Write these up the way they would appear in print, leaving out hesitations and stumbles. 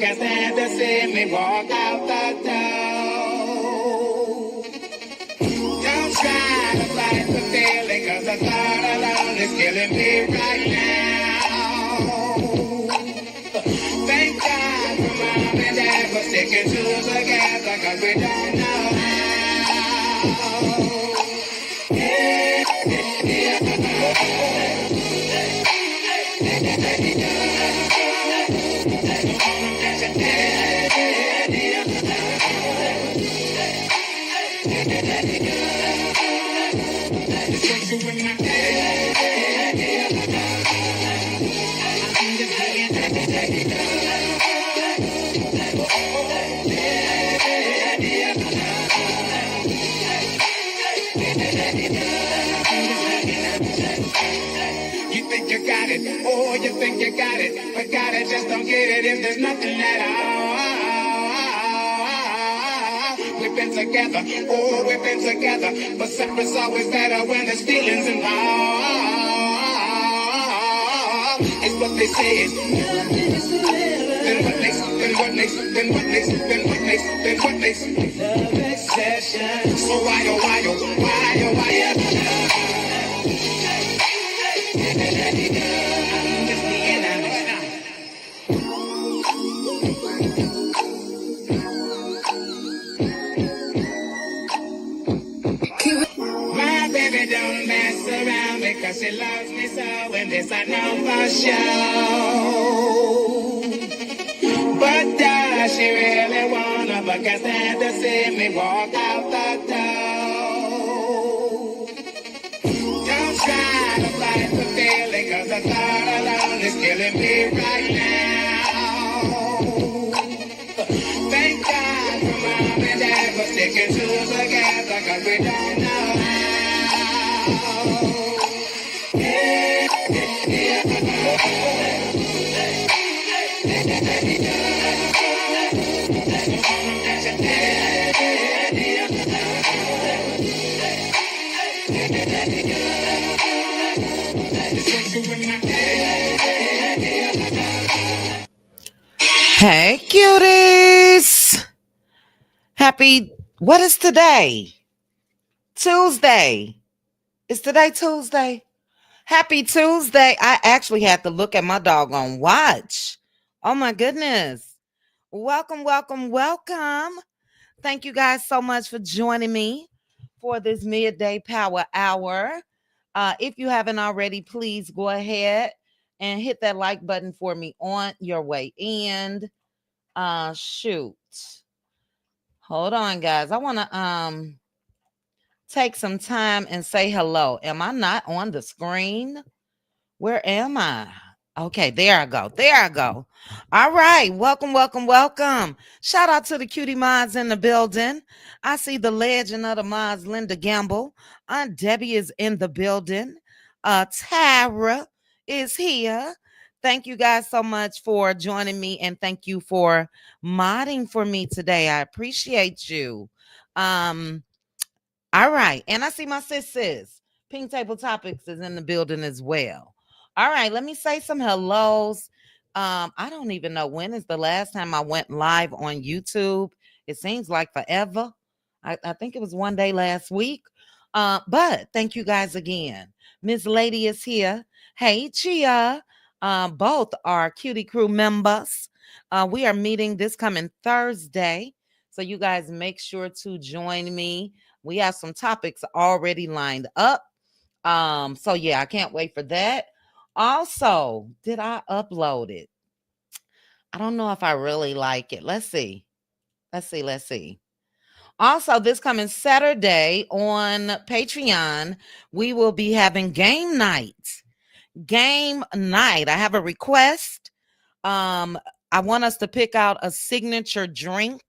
can't stand to see me walk out the door. Don't try to fight the feeling, cause the thought alone is killing me right now. Thank God for mom and dad for sticking together, cause we don't know how. You think you got it, oh, you think you got it, but got it, just don't get it if there's nothing at all. We've been together, oh, we've been together, but separate's always better when there's feelings involved. It's what they say is then what makes, then what makes, then what makes, then what makes, then what makes love exception. So why, oh, why, oh, why, oh, why, my baby don't mess around because she loves me so, and this I know for sure. But does she really wanna, but can't stand to see me walk out the door. Don't try to fight the feeling, cause the thought alone is killing me right now. Thank God for mom and dad for sticking together, cause we don't know how. Hey, cuties. Happy, what is today? Tuesday. Is today Tuesday? Happy Tuesday. I actually had to look at my doggone watch. Oh my goodness. Welcome, welcome, welcome. Thank you guys so much for joining me for this midday power hour. If you haven't already, please go ahead and hit that like button for me on your way in. Shoot. Hold on, guys. I want to take some time and say hello. Am I not on the screen? Where am I? Okay, there I go. There I go. All right. Welcome, welcome, welcome. Shout out to the cutie mods in the building. I see the legend of the mods, Linda Gamble. Aunt Debbie is in the building. Tara is here. Thank you guys so much for joining me, and thank you for modding for me today. I appreciate you. All right. And I see my sis. Pink Table Topics is in the building as well. All right, let me say some hellos. I don't even know when is the last time I went live on YouTube. It seems like forever. I think it was one day last week. But thank you guys again. Miss Lady is here. Hey, Chia. Both are Cutie Crew members. We are meeting this coming Thursday. So you guys make sure to join me. We have some topics already lined up. So yeah, I can't wait for that. Also, did I upload it? I don't know if I really like it. Let's see. Let's see. Also, this coming Saturday on Patreon, we will be having game night. Game night. I have a request. I want us to pick out a signature drink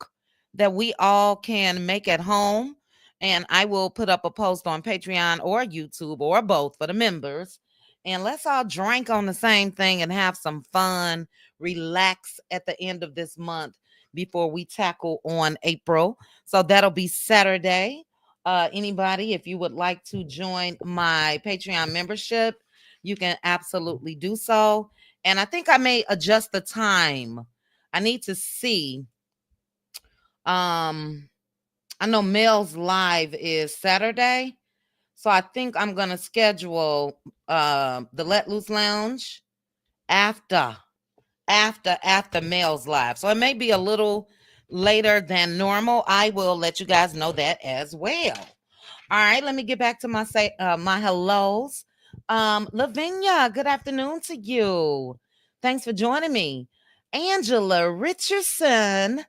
that we all can make at home. And I will put up a post on Patreon or YouTube or both for the members. And let's all drink on the same thing and have some fun, relax at the end of this month before we tackle on April. So that'll be Saturday. Anybody, if you would like to join my Patreon membership, you can absolutely do so. And I think I may adjust the time I need to see. Um, I know Mel's live is Saturday, so I think I'm gonna schedule the Let Loose Lounge after after Mel's live. So it may be a little later than normal. I will let you guys know that as well. All right, let me get back to my hellos. Lavinia, good afternoon to you. Thanks for joining me. Angela Richardson.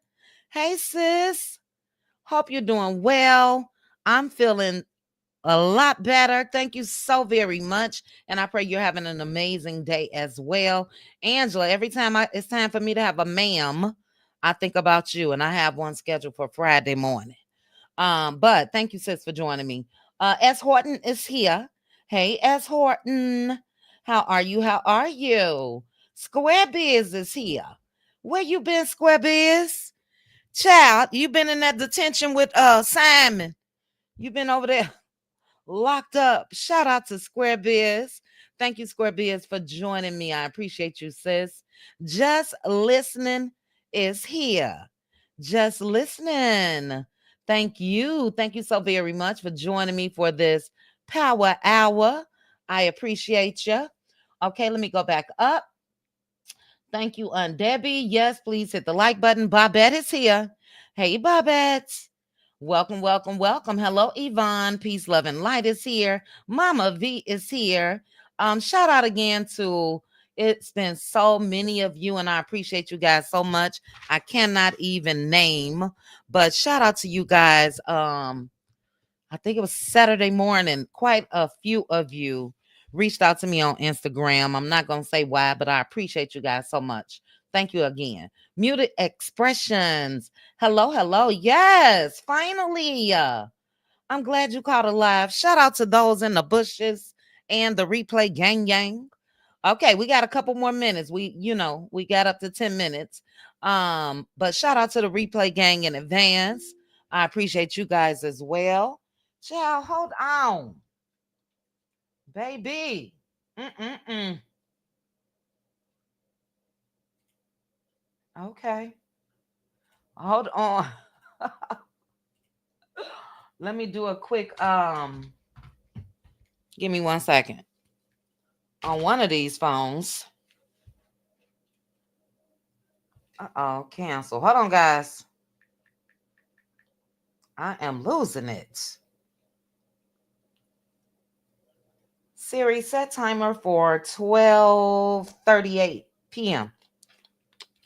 Hey sis. Hope you're doing well. I'm feeling a lot better. Thank you so very much. And I pray you're having an amazing day as well. Angela, every time it's time for me to have a ma'am, I think about you, and I have one scheduled for Friday morning. But thank you, sis, for joining me. S. Horton is here. Hey, S. Horton. How are you? How are you? Square Biz is here. Where you been, Square Biz? Child, you been in that detention with Simon. You been over there locked up. Shout out to Square Biz. Thank you, Square Biz, for joining me. I appreciate you, sis. Just listening is here. Just listening. Thank you. Thank you so very much for joining me for this power hour. I appreciate you. Okay, let me go back up. Thank you, Debbie. Yes, please hit the like button. Bobette is here. Hey, Bobette. Welcome, welcome, welcome. Hello, Yvonne. Peace, love, and light is here. Mama V is here. Shout out again to it's been so many of you, and I appreciate you guys so much. I cannot even name, but shout out to you guys. I think it was Saturday morning. Quite a few of you reached out to me on Instagram. I'm not going to say why, but I appreciate you guys so much. Thank you again. Muted expressions. Hello, hello. Yes, finally. I'm glad you caught a live. Shout out to those in the bushes and the replay gang gang. Okay, we got a couple more minutes. We got up to 10 minutes. But shout out to the replay gang in advance. I appreciate you guys as well. Child, hold on. Baby. Mm-mm-mm. Okay. Hold on. Let me do a quick give me 1 second. On one of these phones. Uh-oh, cancel. Hold on, guys. I am losing it. Siri, set timer for 12:38 p.m.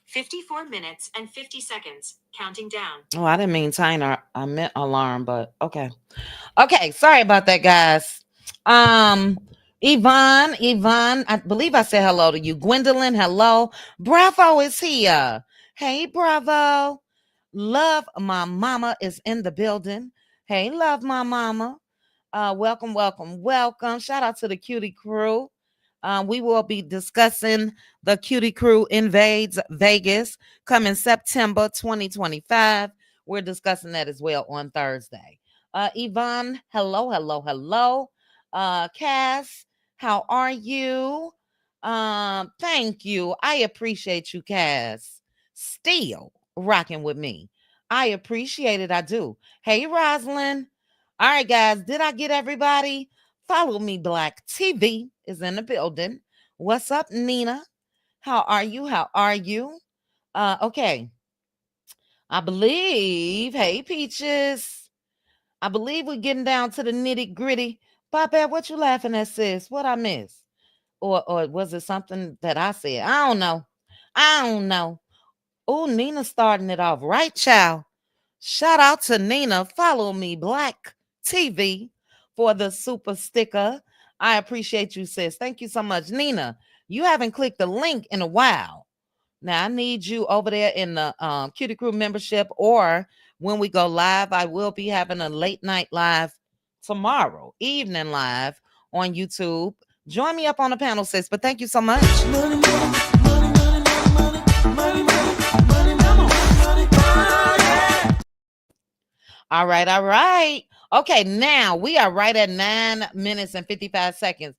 54 minutes and 50 seconds. Counting down. Oh, I didn't mean timer. I meant alarm, but okay. Okay, sorry about that, guys. Yvonne, I believe I said hello to you. Gwendolyn, hello. Bravo is here. Hey, Bravo. Love my mama is in the building. Hey, love my mama. Welcome, welcome, welcome. Shout out to the Cutie Crew. We will be discussing the Cutie Crew Invades Vegas coming September 2025. We're discussing that as well on Thursday. Yvonne, hello, hello, hello. Cass, how are you? Thank you. I appreciate you, Cass. Still rocking with me. I appreciate it. I do. Hey, Rosalind. All right, guys. Did I get everybody? Follow Me Black TV is in the building. What's up, Nina? How are you? How are you? Okay. I believe, hey, Peaches. I believe we're getting down to the nitty gritty. Bobette, what you laughing at, sis? What I miss? Or was it something that I said? I don't know. I don't know. Oh, Nina starting it off right, child. Shout out to Nina. Follow Me Black TV for the super sticker. I appreciate you, sis. Thank you so much. Nina, you haven't clicked the link in a while. Now, I need you over there in the Cutie Crew membership, or when we go live, I will be having a late night live tomorrow, evening live on YouTube. Join me up on the panel, sis. But thank you so much. Money, All right, all right. Okay, now we are right at 9 minutes and 55 seconds.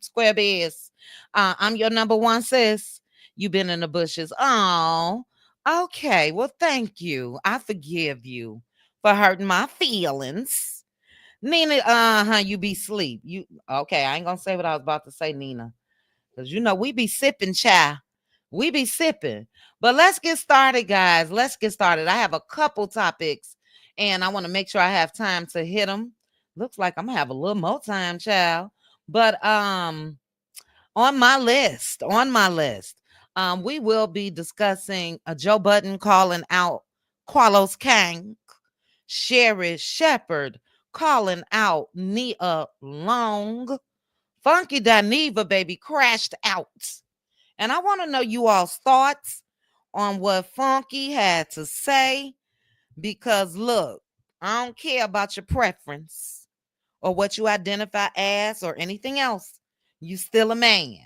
Square Biz. I'm your number one, sis. You been in the bushes. Oh, okay. Well, thank you. I forgive you for hurting my feelings. Nina, you be sleep. You okay, I ain't gonna say what I was about to say, Nina. Because we be sipping chai. We be sipping. But let's get started, guys. Let's get started. I have a couple topics and I want to make sure I have time to hit them. Looks like I'm gonna have a little more time, child. But on my list, we will be discussing Joe Budden calling out Carlos Kang, Sherri Shepherd calling out Nia Long, Funky Dineva, baby, crashed out. And I want to know you all's thoughts on what Funky had to say because, look, I don't care about your preference or what you identify as or anything else. You still a man.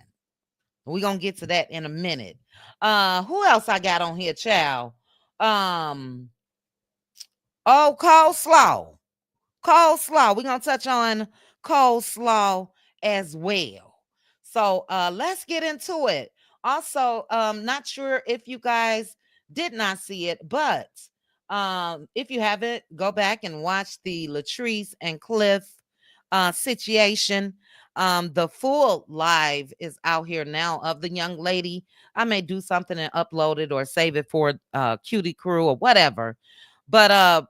We're going to get to that in a minute. Who else I got on here, child? Coleslaw. Coleslaw. We're going to touch on coleslaw as well. So let's get into it. Also, not sure if you guys did not see it, but if you haven't, go back and watch the Latrice and Cliff situation. The full live is out here now of the young lady. I may do something and upload it or save it for Cutie Crew or whatever. But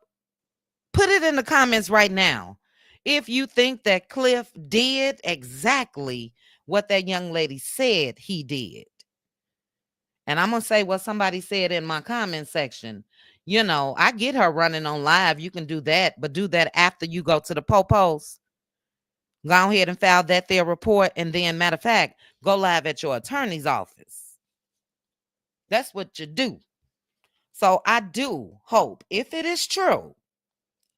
put it in the comments right now if you think that Cliff did exactly what that young lady said he did. And I'm going to say what somebody said in my comment section. I get her running on live. You can do that, but do that after you go to the popos. Go ahead and file that there report. And then, matter of fact, go live at your attorney's office. That's what you do. So I do hope, if it is true,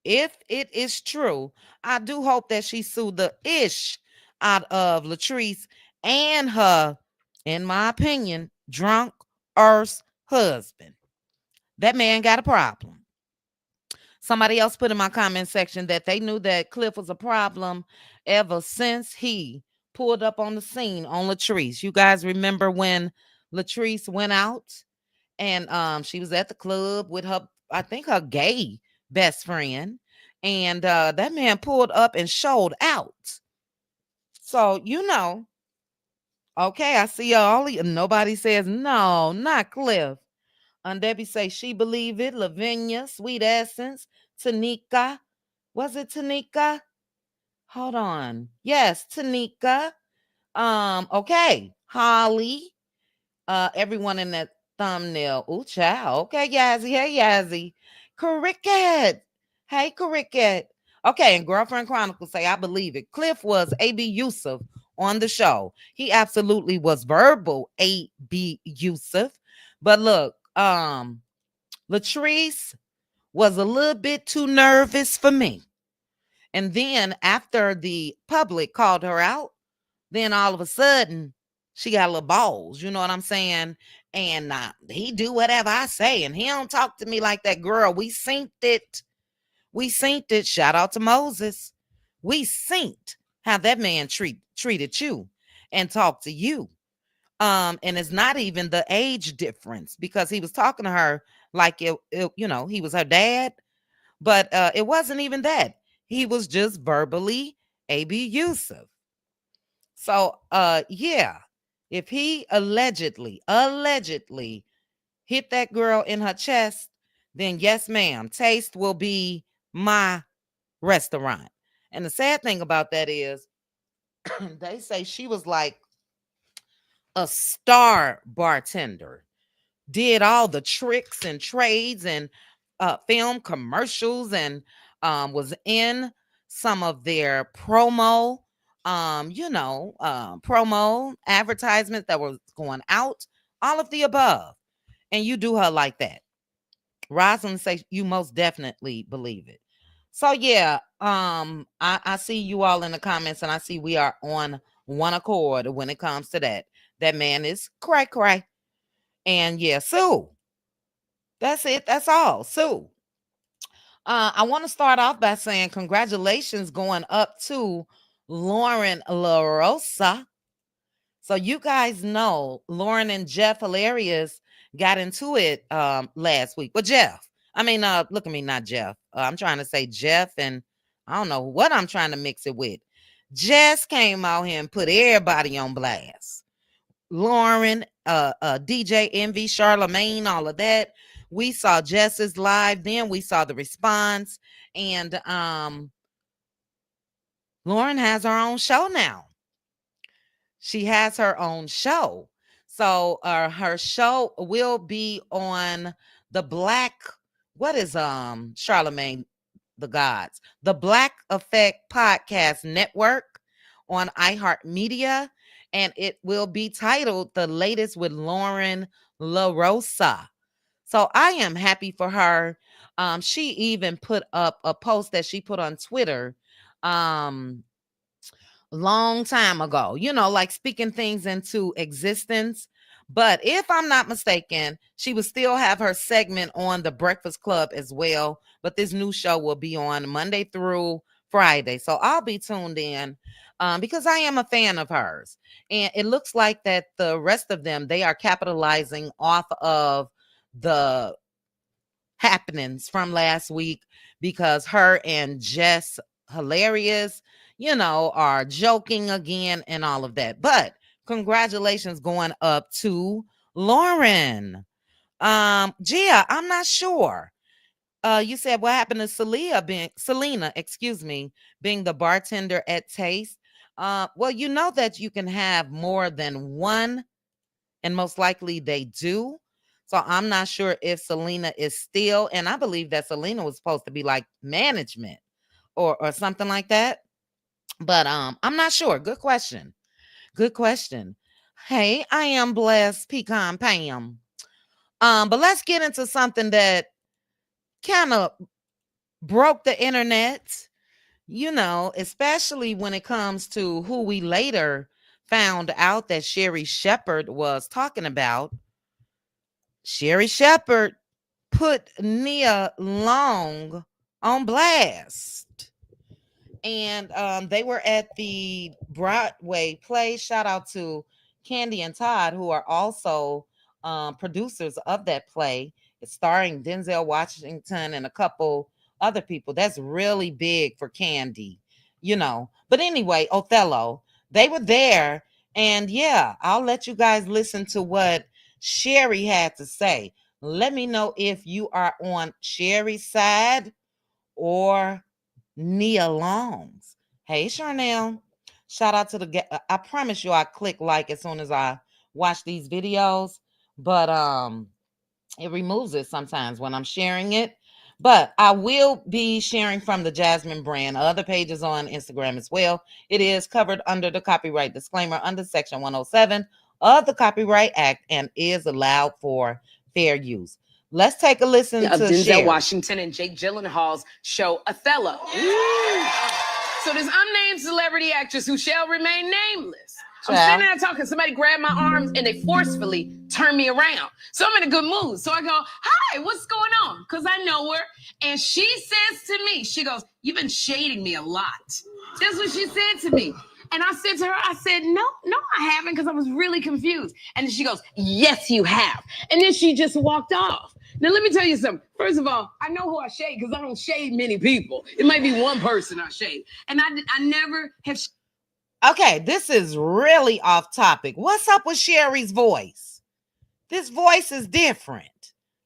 I do hope that she sued the ish out of Latrice and her, in my opinion, drunk Earth's husband. That man got a problem. Somebody else put in my comment section that they knew that Cliff was a problem ever since he pulled up on the scene on Latrice. You guys remember when Latrice went out and she was at the club with her, I think her gay best friend, and that man pulled up and showed out. So okay, I see y'all. Nobody says no, not Cliff. And Debbie say she believe it. Lavinia, Sweet Essence, Tanika. Was it Tanika? Hold on. Yes, Tanika. Okay. Holly. Everyone in that thumbnail. Ooh, child. Okay, Yazzie. Hey, Yazzie. Cricket. Hey, Cricket. Okay, and Girlfriend Chronicles say, I believe it. Cliff was A.B. Yusuf on the show. He absolutely was verbal A.B. Yusuf. But look, Latrice was a little bit too nervous for me. And then after the public called her out, then all of a sudden she got a little balls, you know what I'm saying? And he do whatever I say, and he don't talk to me like that. Girl, we synced it. We synced it. Shout out to Moses. We synced how that man treated you and talked to you. And it's not even the age difference because he was talking to her like he was her dad, but it wasn't even that. He was just verbally A.B. Yusuf. So, yeah, if he allegedly hit that girl in her chest, then yes, ma'am, Taste will be my restaurant. And the sad thing about that is they say she was like a star bartender, did all the tricks and trades and film commercials and was in some of their promo advertisements that was going out, all of the above. And you do her like that. Rosalind says you most definitely believe it. So yeah, I see you all in the comments, and I see we are on one accord when it comes to that. That man is cray cray. And yeah, Sue. That's it. That's all. Sue. I want to start off by saying congratulations going up to Lauren LoRosa. So you guys know Lauren and Jeff Hilarious got into it last week. Well, Jeff. I mean, look at me, not Jeff. I'm trying to say Jeff, and I don't know what I'm trying to mix it with. Jess came out here and put everybody on blast. Lauren, DJ Envy, Charlemagne, all of that. We saw Jess's live, then we saw the response, and Lauren has her own show now. She has her own show. So her show will be on the Black, what is Charlemagne the Gods? The Black Effect Podcast Network on iHeartMedia. And it will be titled The Latest with Lauren LoRosa. So I am happy for her. She even put up a post that she put on Twitter. Long time ago, like speaking things into existence. But if I'm not mistaken, she will still have her segment on the Breakfast Club as well. But this new show will be on Monday through Friday. So I'll be tuned in because I am a fan of hers. And it looks like that the rest of them, they are capitalizing off of the happenings from last week because her and Jess Hilarious, are joking again and all of that. But congratulations going up to Lauren. Gia, I'm not sure. You said what happened to Selena, being the bartender at Taste. Well, you know that you can have more than one, and most likely they do. So I'm not sure if Selena is still, and I believe that Selena was supposed to be like management or something like that. But I'm not sure. Good question. Good question. Hey, I am blessed, Pecan Pam. But let's get into something that kind of broke the internet, especially when it comes to who we later found out that Sherri Shepherd was talking about. Sherri Shepherd put Nia Long on blast. And they were at the Broadway play. Shout out to Candy and Todd, who are also producers of that play. It's starring Denzel Washington and a couple other people. That's really big for Candy, But anyway, Othello, they were there. And yeah, I'll let you guys listen to what Sherri had to say. Let me know if you are on Sherri's side or Nia Long's. Hey, Charnel. Shout out to I promise you I click like as soon as I watch these videos, but it removes it sometimes when I'm sharing it. But I will be sharing from the Jasmine brand, other pages on Instagram as well. It is covered under the copyright disclaimer under Section 107 of the Copyright Act and is allowed for fair use. Let's take a listen of to Denzel Sherri. Washington and Jake Gyllenhaal's show Othello. So this unnamed celebrity actress who shall remain nameless. I'm standing there talking, somebody grabbed my arms and they forcefully turned me around. So I'm in a good mood. So I go, hi, what's going on? Because I know her. And she says to me, she goes, you've been shading me a lot. That's what she said to me. And I said to her, I said, no, I haven't, because I was really confused. And then she goes, yes, you have. And then she just walked off. Now, let me tell you something. First of all, I know who I shade because I don't shade many people. It might be one person I shade. And I never have. Okay, this is really off topic. What's up with Sherri's voice? This voice is different.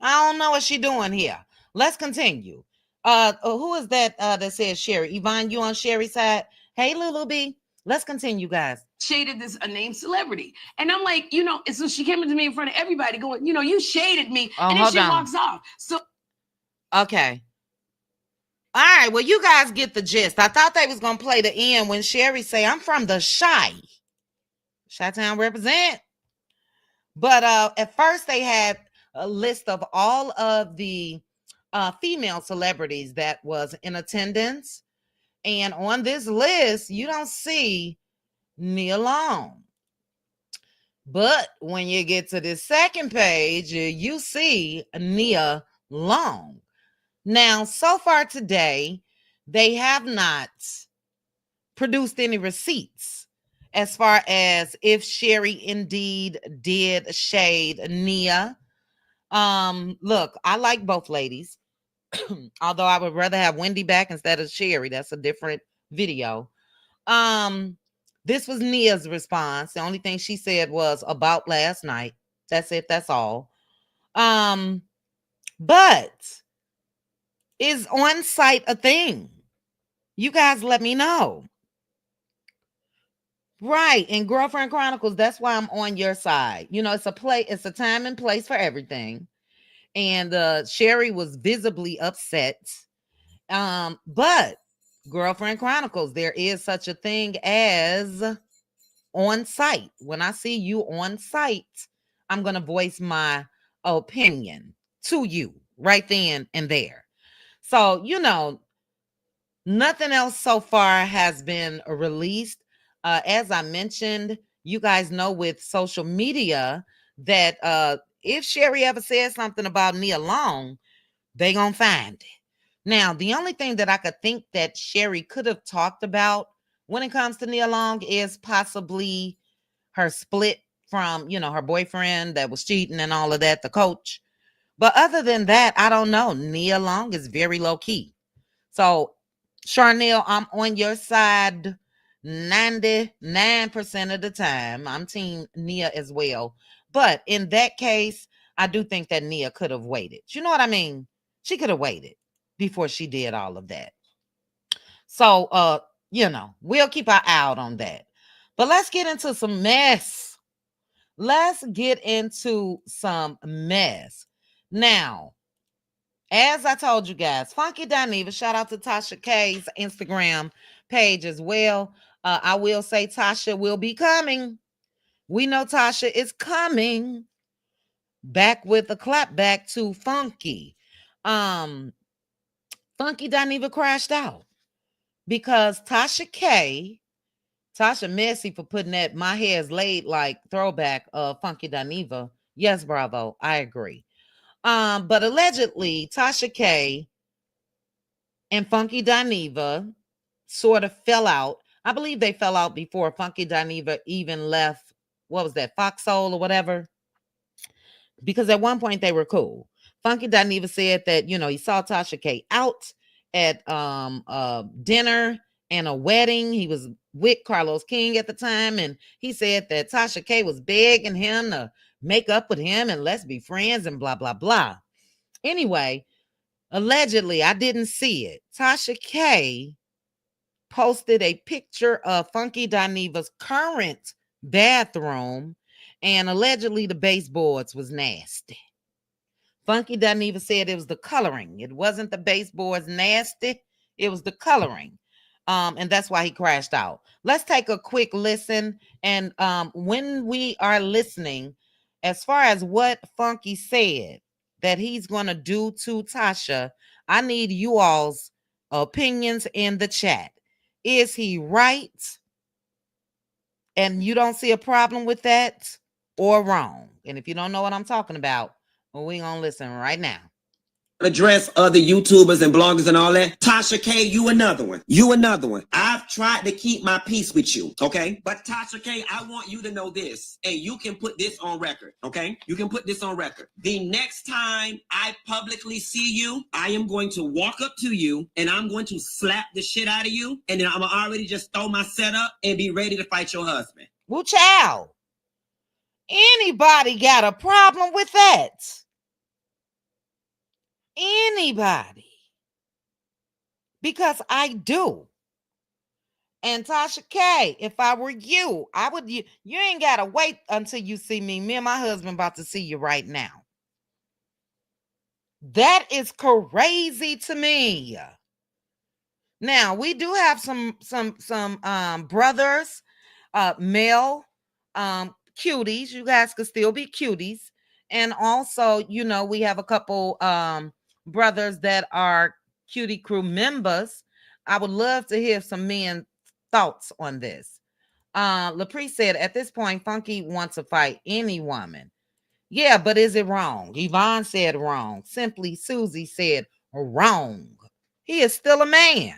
I don't know what she's doing here. Let's continue. Who is that that says Sherri? Yvonne, you on Sherri's side? Hey, Lulu B. Let's continue, guys. Shaded this unnamed celebrity. And I'm like, and so she came into me in front of everybody going, you shaded me. And then she walks off. So. Okay. All right. Well, you guys get the gist. I thought they was going to play the end when Sherri say, I'm from the Chi-Town represent. But at first they had a list of all of the female celebrities that was in attendance. And on this list, you don't see Nia Long. But when you get to the second page, you see Nia Long. Now, so far today, they have not produced any receipts. as far as if Sherri indeed did shade Nia. Look, I like both ladies. Although I would rather have Wendy back instead of Sherri. That's a different video. This was Nia's response. The only thing she said was about last night. That's it. That's all. But is on site a thing? You guys let me know. Right. In Girlfriend Chronicles, that's why I'm on your side. You know, it's a time and place for everything. And Sherri was visibly upset. But Girlfriend Chronicles, there is such a thing as on site. When I see you on site, I'm going to voice my opinion to you right then and there. So, you know, nothing else so far has been released. As I mentioned, you guys know with social media that if Sherri ever says something about Nia Long, they gonna find it. Now, the only thing that I could think that Sherri could have talked about when it comes to Nia Long is possibly her split from, you know, her boyfriend that was cheating and all of that, the coach. But other than that, I don't know. Nia Long is very low key. So, Charnel, I'm on your side 99% of the time. I'm team Nia as well. But in that case, I do think that Nia could have waited. You know what I mean? She could have waited before she did all of that. So, you know, we'll keep our eye out on that. But let's get into some mess. Let's get into some mess. Now, as I told you guys, Funky Dineva, shout out to Tasha K's Instagram page as well. I will say Tasha will be coming. We know Tasha is coming back with a clap back to Funky. Funky Dineva crashed out because Tasha Messy for putting that My Hair's Laid like throwback of Funky Dineva. Yes, bravo. I agree. But allegedly, Tasha K and Funky Dineva sort of fell out. I believe they fell out before Funky Dineva even left, what was that, Foxhole or whatever? Because at one point they were cool. Funky Dineva said that, you know, he saw Tasha K out at dinner and a wedding. He was with Carlos King at the time, and he said that Tasha K was begging him to make up with him and let's be friends and blah, blah, blah. Anyway, allegedly, I didn't see it. Tasha K posted a picture of Funky Dineva's current bathroom, and allegedly the baseboards was nasty. Funky Dineva said it was the coloring. It wasn't the baseboards nasty. It was the coloring. And that's why he crashed out. Let's take a quick listen. And when we are listening, as far as what Funky said that he's going to do to Tasha, I need you all's opinions in the chat. Is he right? And you don't see a problem with that, or wrong? And if you don't know what I'm talking about, well, we're going to listen right now. Address other YouTubers and bloggers and all that. Tasha K, you another one. You another one. I've tried to keep my peace with you, okay? But Tasha K, I want you to know this, and you can put this on record, okay? You can put this on record. The next time I publicly see you, I am going to walk up to you, and I'm going to slap the shit out of you, and then I'm already just throw my setup and be ready to fight your husband. Well, child, anybody got a problem with that? Anybody? Because I do. And Tasha K, if I were you, I would. You ain't gotta wait until you see me. Me and my husband about to see you right now. That is crazy to me. Now we do have some brothers, male cuties. You guys could still be cuties, and also, you know, we have a couple brothers that are Cutie Crew members. I would love to hear some men thoughts on this. Latrice said, at this point, Funky wants to fight any woman. Yeah, but is it wrong? Yvonne said wrong. Simply Susie said wrong. He is still a man.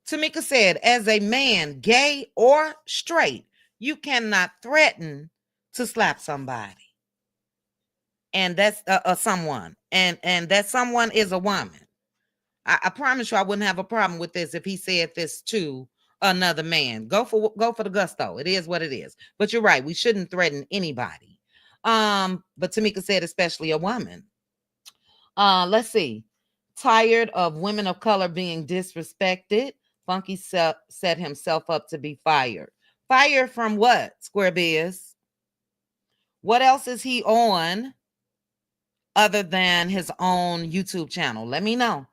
Tamika said, as a man, gay or straight, you cannot threaten to slap somebody. And that's someone. And that someone is a woman. I promise you I wouldn't have a problem with this if he said this to another man. Go for the gusto. It is what it is. But you're right. We shouldn't threaten anybody. But Tamika said especially a woman. Let's see. Tired of women of color being disrespected. Funky set himself up to be fired. Fired from what, Square Biz? What else is he on other than his own YouTube channel? Let me know.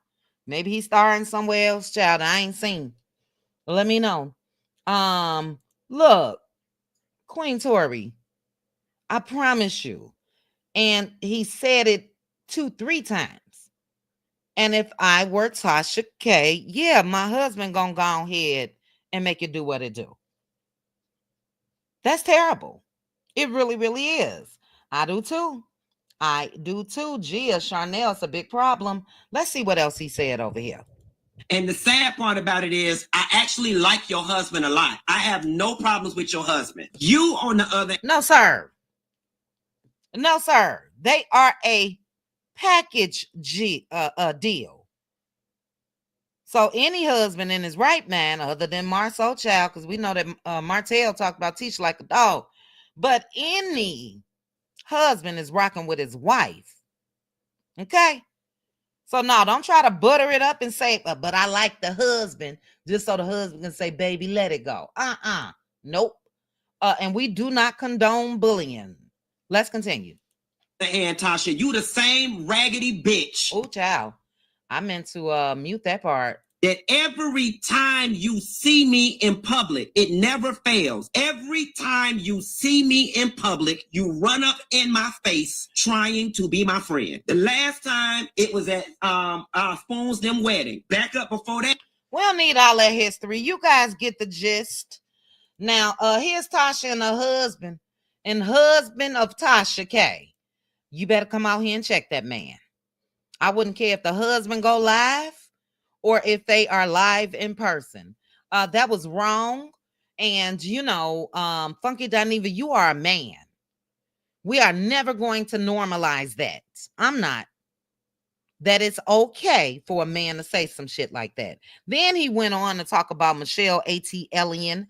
Maybe he's starring somewhere else, child. I ain't seen. Let me know. Look, Queen Tori, I promise you. And he said it 2-3 times. And if I were Tasha K, yeah, my husband gonna go ahead and make it do what it do. That's terrible. It really, really is. I do too. Gia, Charnel's a big problem. Let's see what else he said over here. And the sad part about it is, I actually like your husband a lot. I have no problems with your husband. You, on the other... No, sir. No, sir. They are a package deal. So any husband in his right mind, other than Marceau Child, because we know that Martell talked about teach like a dog, but any husband is rocking with his wife. Okay? So no, don't try to butter it up and say, but I like the husband, just so the husband can say, baby, let it go. Nope. And we do not condone bullying. Let's continue. And Tasha, you the same raggedy bitch. Oh, child. I meant to mute that part. That every time you see me in public, it never fails. Every time you see me in public, you run up in my face trying to be my friend. The last time it was at our Spoons Them wedding. Back up before that. We don't need all that history. You guys get the gist. Now, here's Tasha and her husband, and husband of Tasha K. You better come out here and check that man. I wouldn't care if the husband go live or if they are live in person. That was wrong. And, you know, Funky Dineva, you are a man. We are never going to normalize that. I'm not. That it's okay for a man to say some shit like that. Then he went on to talk about Michelle A.T. Elian.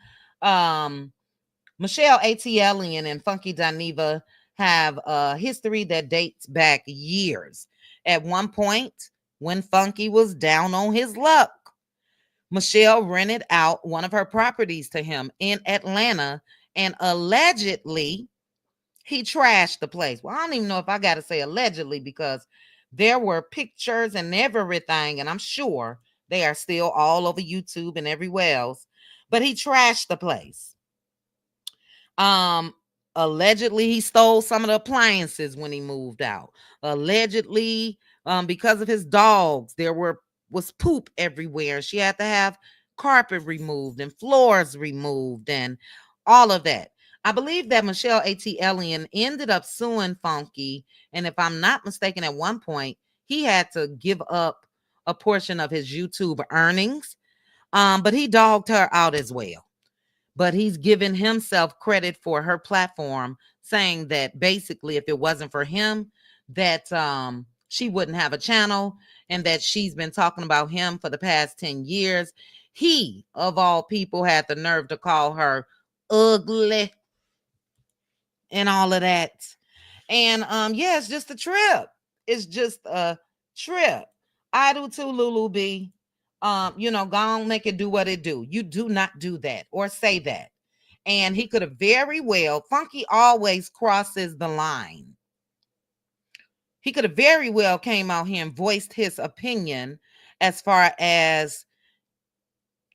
Michelle A.T. Elian and Funky Dineva have a history that dates back years. At one point, when Funky was down on his luck, Michelle rented out one of her properties to him in Atlanta, and allegedly, he trashed the place. Well, I don't even know if I got to say allegedly, because there were pictures and everything, and I'm sure they are still all over YouTube and everywhere else, but he trashed the place. Allegedly, he stole some of the appliances when he moved out. Allegedly, because of his dogs, there was poop everywhere. She had to have carpet removed and floors removed and all of that. I believe that Michelle A.T. Elian ended up suing Funky, and if I'm not mistaken, at one point, he had to give up a portion of his YouTube earnings, but he dogged her out as well. But he's given himself credit for her platform, saying that basically if it wasn't for him, that she wouldn't have a channel, and that she's been talking about him for the past 10 years. He, of all people, had the nerve to call her ugly and all of that. And yeah, it's just a trip. It's just a trip. I do too, Lulu B. You know, go on, make it do what it do. You do not do that or say that. And he could have very well, Funky always crosses the line. He could have very well came out here and voiced his opinion as far as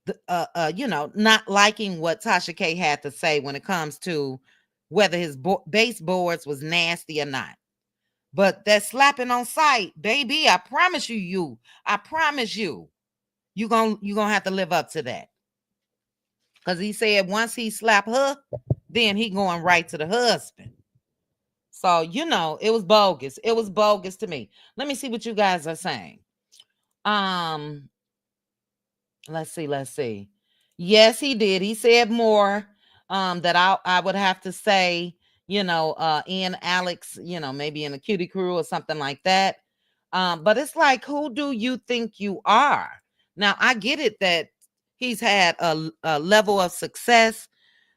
the, you know, not liking what Tasha K had to say when it comes to whether his baseboards was nasty or not. But that slapping on sight, baby, I promise you, I promise you, you're gonna have to live up to that. Because he said once he slapped her, then he going right to the husband. So, you know, it was bogus. It was bogus to me. Let me see what you guys are saying. Let's see. Let's see. Yes, he did. He said more. That I would have to say, Ian Alex, maybe in a cutie crew or something like that. But it's like, who do you think you are? Now I get it that he's had a level of success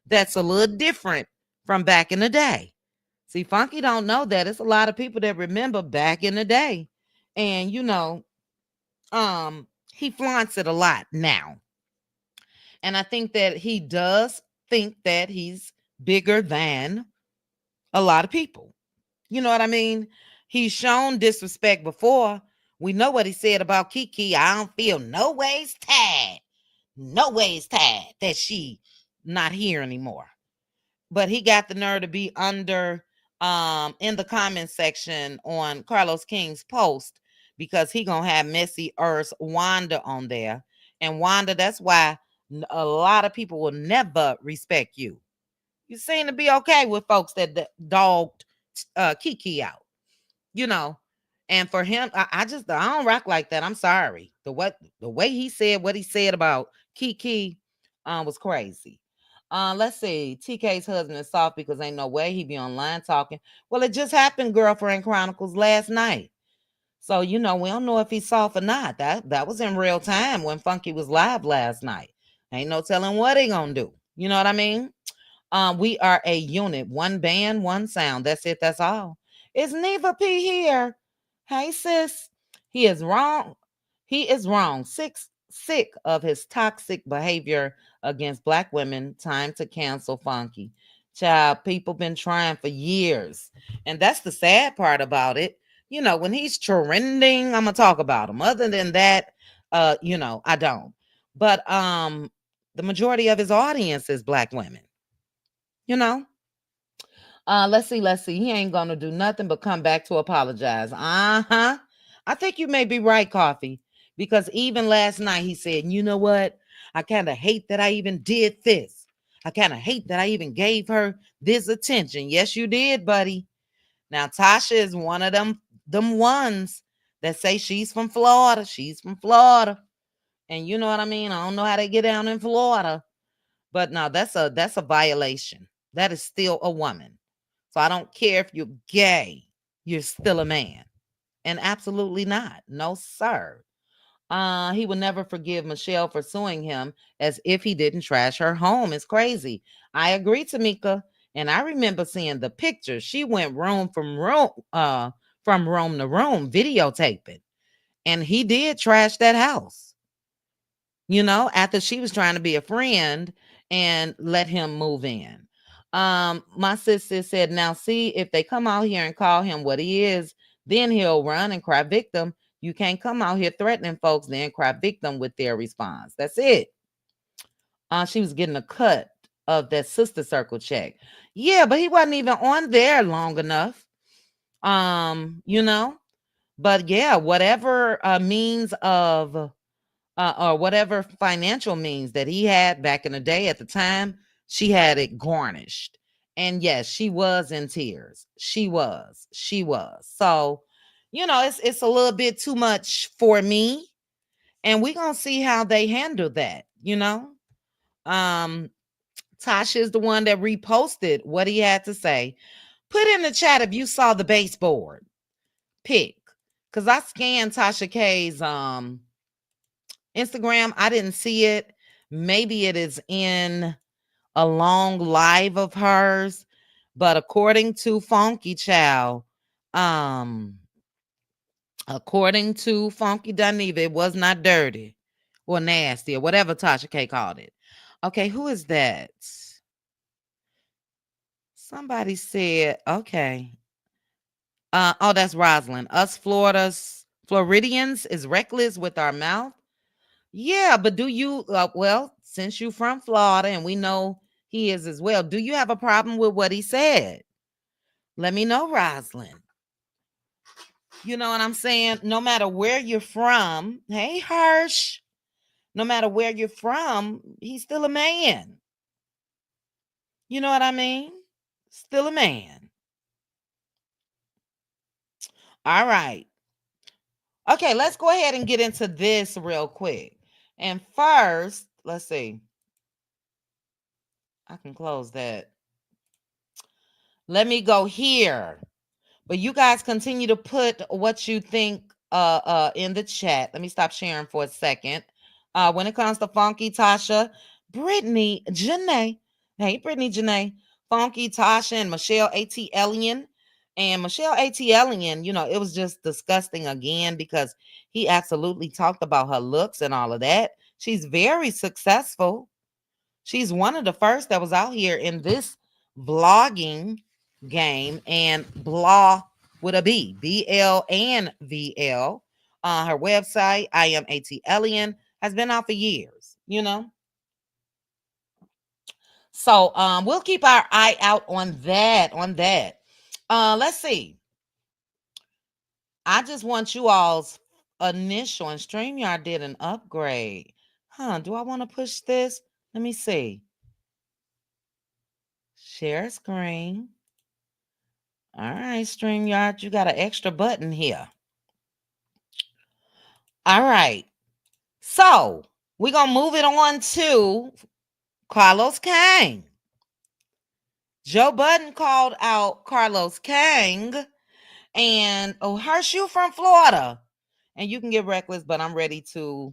that's a little different from back in the day. See, Funky don't know that. It's a lot of people that remember back in the day. And he flaunts it a lot now. And I think that he does think that he's bigger than a lot of people. You know what I mean? He's shown disrespect before. We know what he said about Kiki. I don't feel no ways tired. No ways tired that she not here anymore. But he got the nerve to be under in the comment section on Carlos King's post because he gonna have Messy Earth's Wanda on there. And Wanda, that's why a lot of people will never respect you. You seem to be okay with folks that dogged Kiki out, you know. And for him, I don't rock like that. I'm sorry. The way he said what he said about Kiki was crazy. Let's see. TK's husband is soft because ain't no way he be online talking. Well, it just happened, Girlfriend Chronicles, last night. So we don't know if he's soft or not. That was in real time when Funky was live last night. Ain't no telling what he gonna do. You know what I mean? We are a unit, one band, one sound. That's it. That's all. Is Neva P here? Hey, sis. He is wrong. He is wrong. Sick of his toxic behavior against black women. Time to cancel Funky. Child, people been trying for years. And that's the sad part about it. When he's trending, I'm gonna talk about him. Other than that, I don't. But the majority of his audience is black women. You know? Let's see. Let's see. He ain't gonna do nothing but come back to apologize. Uh-huh. I think you may be right, Coffee. Because even last night he said, you know what? I kind of hate that I even did this. I kind of hate that I even gave her this attention. Yes, you did, buddy. Now Tasha is one of them ones that say she's from Florida. She's from Florida. And you know what I mean? I don't know how they get down in Florida. But no, that's a violation. That is still a woman. So I don't care if you're gay, you're still a man. And absolutely not. No, sir. He will never forgive Michelle for suing him as if he didn't trash her home. It's crazy. I agree, Tamika. And I remember seeing the picture. She went from room to room videotaping. And he did trash that house. After she was trying to be a friend and let him move in. My sister said, now see, if they come out here and call him what he is, then he'll run and cry victim. You can't come out here threatening folks, then cry victim with their response. That's it. She was getting a cut of that sister circle check. Yeah, but he wasn't even on there long enough. But yeah, whatever means of or whatever financial means that he had back in the day at the time, she had it garnished. And yes, she was in tears. She was. So, it's a little bit too much for me. And we're gonna see how they handle that. Tasha is the one that reposted what he had to say. Put in the chat if you saw the baseboard pic. Because I scanned Tasha K's Instagram. I didn't see it. Maybe it is in a long live of hers. But according to Funky Child, according to Funky Dineva, it was not dirty or nasty or whatever Tasha K called it. Okay, who is that? Somebody said, okay. Oh, that's Rosalind. Us Floridians is reckless with our mouth. Yeah, but do you, well, since you from Florida and we know he is as well, do you have a problem with what he said? Let me know, Rosalind. You know what I'm saying? No matter where you're from, hey, Hirsch, no matter where you're from, he's still a man. You know what I mean? Still a man. All right. Okay, let's go ahead and get into this real quick. And first, let's see. I can close that. Let me go here. But you guys continue to put what you think in the chat. Let me stop sharing for a second. When it comes to Funky, Tasha, Brittany, Janae. Hey, Brittany, Janae. Funky, Tasha, and Michelle A.T. Ellion. And Michelle A.T. Ellion, you know, it was just disgusting again because he absolutely talked about her looks and all of that. She's very successful. She's one of the first that was out here in this vlogging game, and blah with a B, BL and VL. Her website, I am AT Ellion, has been out for years, you know. So we'll keep our eye out on that. Let's see. I just want you all's initial, and StreamYard did an upgrade. Do I want to push this? Let me see. Share screen. All right, StreamYard, you got an extra button here. All right. So we're going to move it on to Carlos King. Joe Budden called out Carlos King. And, Hersh, you from Florida. And you can get reckless, but I'm ready to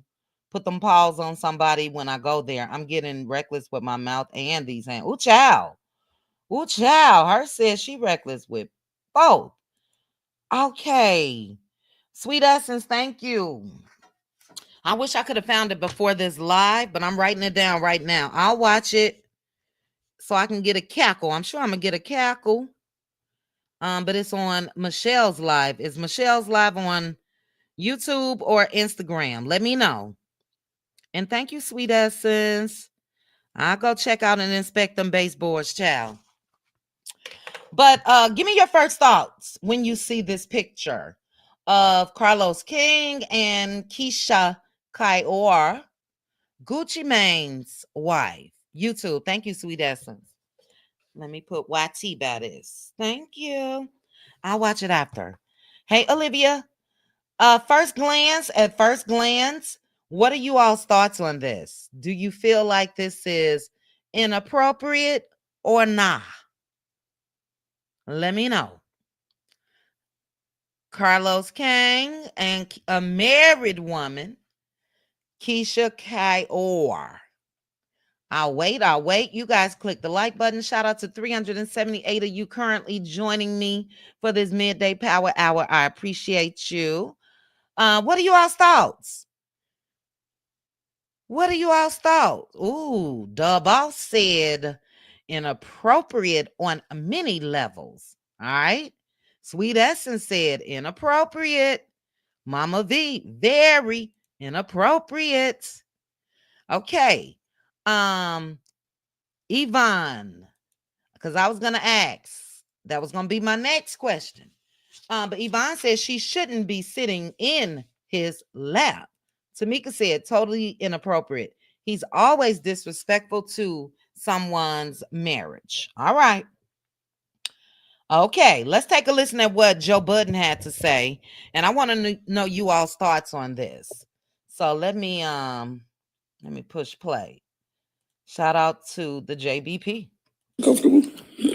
put them paws on somebody when I go there. I'm getting reckless with my mouth and these hands. Ooh, child. Hersh says she reckless with both. Okay. Sweet Essence, thank you. I wish I could have found it before this live, but I'm writing it down right now. I'll watch it so I can get a cackle. I'm sure I'm going to get a cackle. But it's on Michelle's live. Is Michelle's live on YouTube or Instagram? Let me know. And thank you, Sweet Essence. I'll go check out and inspect them baseboards, child. But give me your first thoughts when you see this picture of Carlos King and Kesha Kaoir, Gucci Mane's wife. YouTube. Thank you, Sweet Essence. Let me put YT by this. Thank you. I'll watch it after. Hey, Olivia. At first glance, what are you all's thoughts on this? Do you feel like this is inappropriate or not? Let me know. Carlos King and a married woman, Kesha Kaoir. I'll wait. You guys click the like button. Shout out to 378 of you currently joining me for this midday power hour. I appreciate you. What are you all's thoughts? Ooh, the boss said inappropriate on many levels. All right. Sweet Essence said inappropriate. Mama V, very inappropriate. Okay. Yvonne, because I was going to ask. That was going to be my next question. But Yvonne says she shouldn't be sitting in his lap. Tamika said totally inappropriate. He's always disrespectful to someone's marriage. All right. Okay, let's take a listen at what Joe Budden had to say. And I want to know you all's thoughts on this. So let me push play. Shout out to the JBP. Comfortable.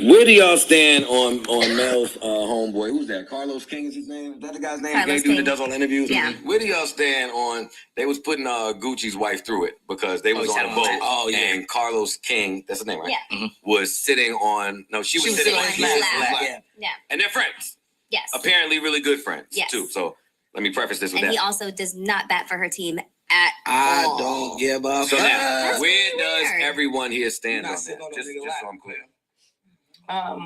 Where do y'all stand on Mel's homeboy? Who's that? Carlos King is his name? Is that the guy's name? Carlos King King. that does all interviews? Yeah. Where do y'all stand on, they was putting Gucci's wife through it because they was on a boat. Oh, yeah. And Carlos King, that's his name, right? Yeah. Was sitting on, she was sitting on his lap. Yeah. And they're friends. Yes. Apparently really good friends, yes. too. So let me preface this with and that. he also does not bat for her team at I all. don't give a So now, where does weird. everyone here stand on that? Just so I'm clear. I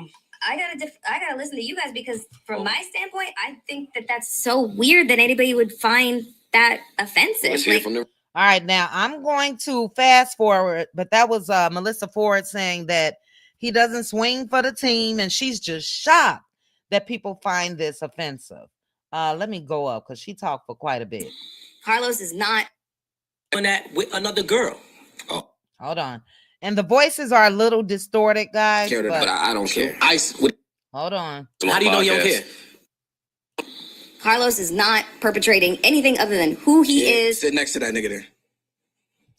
gotta listen to you guys because from my standpoint, I think that that's so weird that anybody would find that offensive. Let's hear from them. All right, now I'm going to fast forward, but that was Melissa Ford saying that he doesn't swing for the team, and she's just shocked that people find this offensive. Let me go up because she talked for quite a bit. Carlos is not doing that with another girl. Oh, hold on. And the voices are a little distorted, guys. But I don't care. Hold on. How do you know you don't care? Carlos is not perpetrating anything other than who he is. Sit next to that nigga there.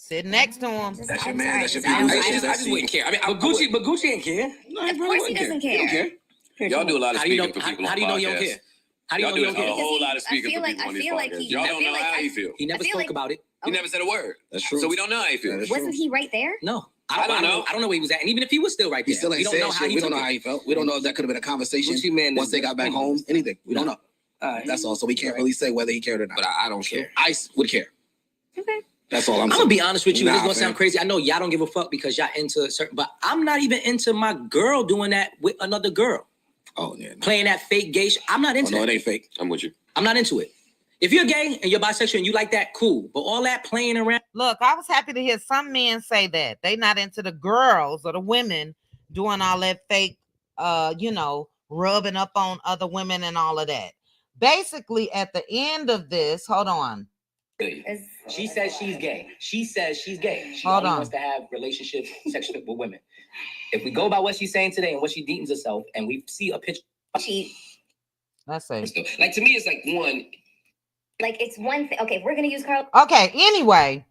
Sit next to him. Just- That's your I'm man. sorry, That's your just- people. I I don't- just wouldn't care. I mean, but Gucci ain't care. No, Of course he doesn't care. He don't care. Y'all do a lot of How do you speaking know? for people How on do you know he don't podcasts. care? How do you Y'all know do he don't a care? whole lot of I speaking feel for like- people on I these feel like podcasts. he- Y'all I don't feel know like how I- he feel. He never feel spoke like- about it. He never said a word. That's true. So we don't know how he feels. That is Wasn't he right there? No, I don't know. I don't know where he was at, and even if he was still right there, He still ain't we don't said know how shit. he We don't took know how it. he felt. We don't know if that could have been a conversation Gucci man once they got back home. Anything. We don't know. All right. That's all. So we can't really say whether he cared or not. But I don't care. Ice would care. Okay. That's all I'm I'm saying. gonna be honest with you. This Nah, is gonna fam. sound crazy. I know y'all don't give a fuck because y'all into certain, but I'm not even into my girl doing that with another girl, Oh, yeah. No. playing that fake gay shit. I'm not Oh, into no, that. it ain't fake. I'm with you. I'm not into it. If you're gay and you're bisexual and you like that, cool. But all that playing around, Look, I was happy to hear some men say that they not into the girls or the women doing all that fake, rubbing up on other women and all of that. Basically, at the end of this, hold on. Is- she says she's gay. She says she's gay. She Hold only on. wants to have relationships, sexual with women. If we go by what she's saying today and what she deems herself, and we see a picture, she Let's see. Like to me, it's like one. like it's one thing. Okay, if we're gonna use Carl. Okay, anyway,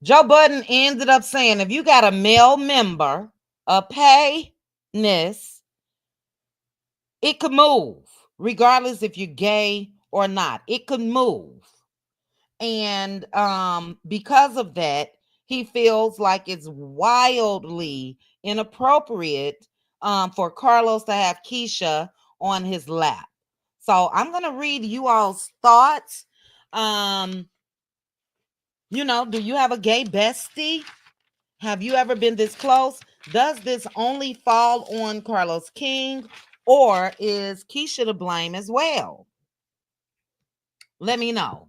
Joe Budden ended up saying if you got a male member, a penis, it could move, regardless if you're gay or not. It could move. And because of that, he feels like it's wildly inappropriate for Carlos to have Kesha on his lap. So I'm going to read you all's thoughts. Do you have a gay bestie? Have you ever been this close? Does this only fall on Carlos King, or is Kesha to blame as well? Let me know.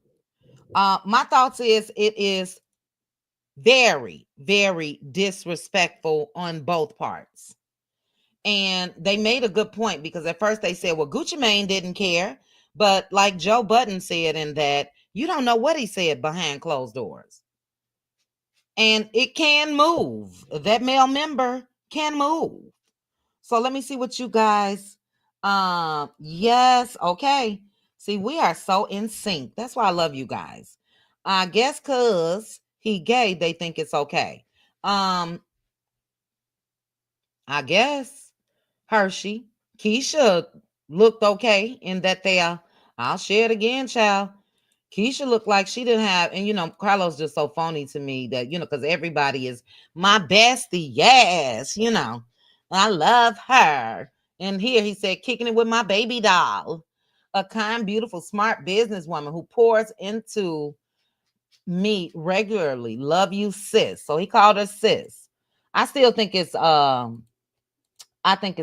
My thoughts is it is very, very disrespectful on both parts. And they made a good point because at first they said, well, Gucci Mane didn't care. But like Joe Budden said in that, you don't know what he said behind closed doors. And it can move. That male member can move. So let me see what you guys. Yes. Okay. See, we are so in sync. That's why I love you guys. I guess because he gay, they think it's okay. I guess Hershey, Kesha looked okay in that I'll share it again, child. Kesha looked like she didn't have, and Carlos just so phony to me that, because everybody is my bestie. Yes, I love her. And here he said, kicking it with my baby doll, a kind, beautiful, smart businesswoman who pours into me regularly. Love you, sis. So he called her sis. I still think it's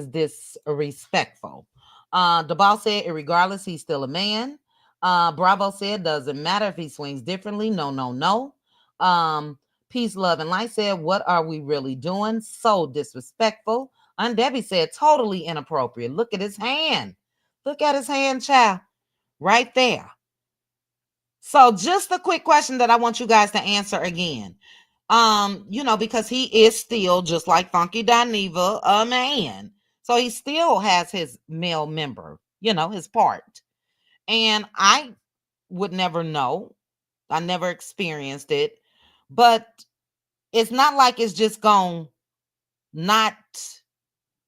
disrespectful. The boss said, regardless, he's still a man. Bravo said, doesn't matter if he swings differently. No. Peace, love, and light said, what are we really doing? So disrespectful. And Debbie said, totally inappropriate. Look at his hand. Look at his hand, child. Right there. So just a quick question that I want you guys to answer again. Because he is still, just like Funky Dineva, a man. So he still has his male member, his part. And I would never know. I never experienced it. But it's not like it's just gone not,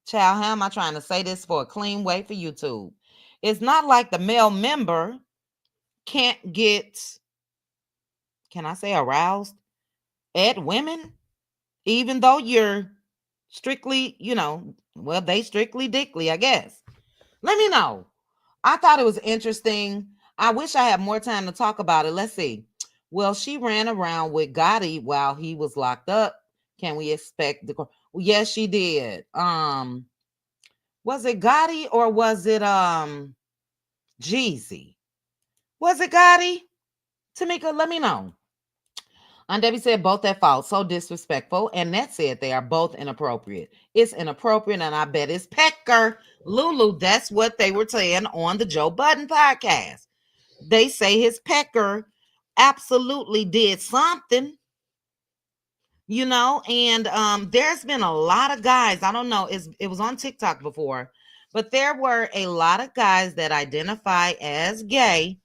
child, how am I trying to say this for a clean way for YouTube? It's not like the male member can't get, can I say aroused at women? Even though you're strictly, they strictly dickly, I guess. Let me know. I thought it was interesting. I wish I had more time to talk about it. Let's see. Well, she ran around with Gotti while he was locked up. Can we expect the? Well, yes, she did. Was it Gotti or was it Jeezy? Was it Gotti? Tamika, let me know. And Debbie said both at fault. So disrespectful. And Nat said they are both inappropriate. It's inappropriate, and I bet it's pecker. Lulu, that's what they were saying on the Joe Budden podcast. They say his pecker absolutely did something. And there's been a lot of guys. I don't know. It was on TikTok before, but there were a lot of guys that identify as gay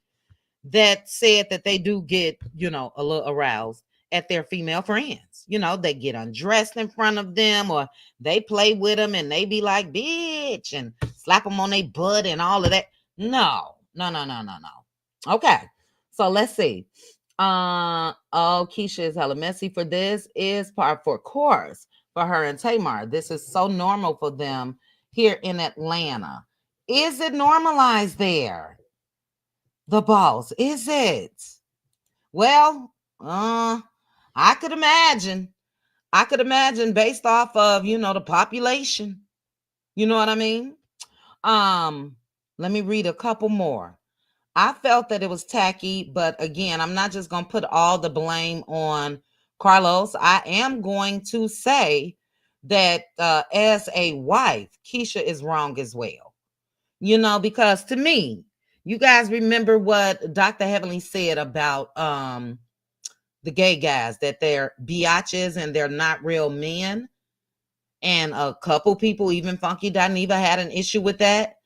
that said that they do get, a little aroused. at their female friends. You know, they get undressed in front of them, or they play with them and they be like, bitch, and slap them on their butt and all of that. No. Okay. So let's see. Oh, Kesha is hella messy for this. Is part for course for her and Tamar. This is so normal for them here in Atlanta. Is it normalized there? The boss, is it? Well, I could imagine. Based off of, the population. You know what I mean? Let me read a couple more. I felt that it was tacky, but again, I'm not just going to put all the blame on Carlos. I am going to say that as a wife, Kesha is wrong as well. Because to me, you guys remember what Dr. Heavenly said about the gay guys, that they're biatches and they're not real men. And a couple people, even Funky Dineva, had an issue with that.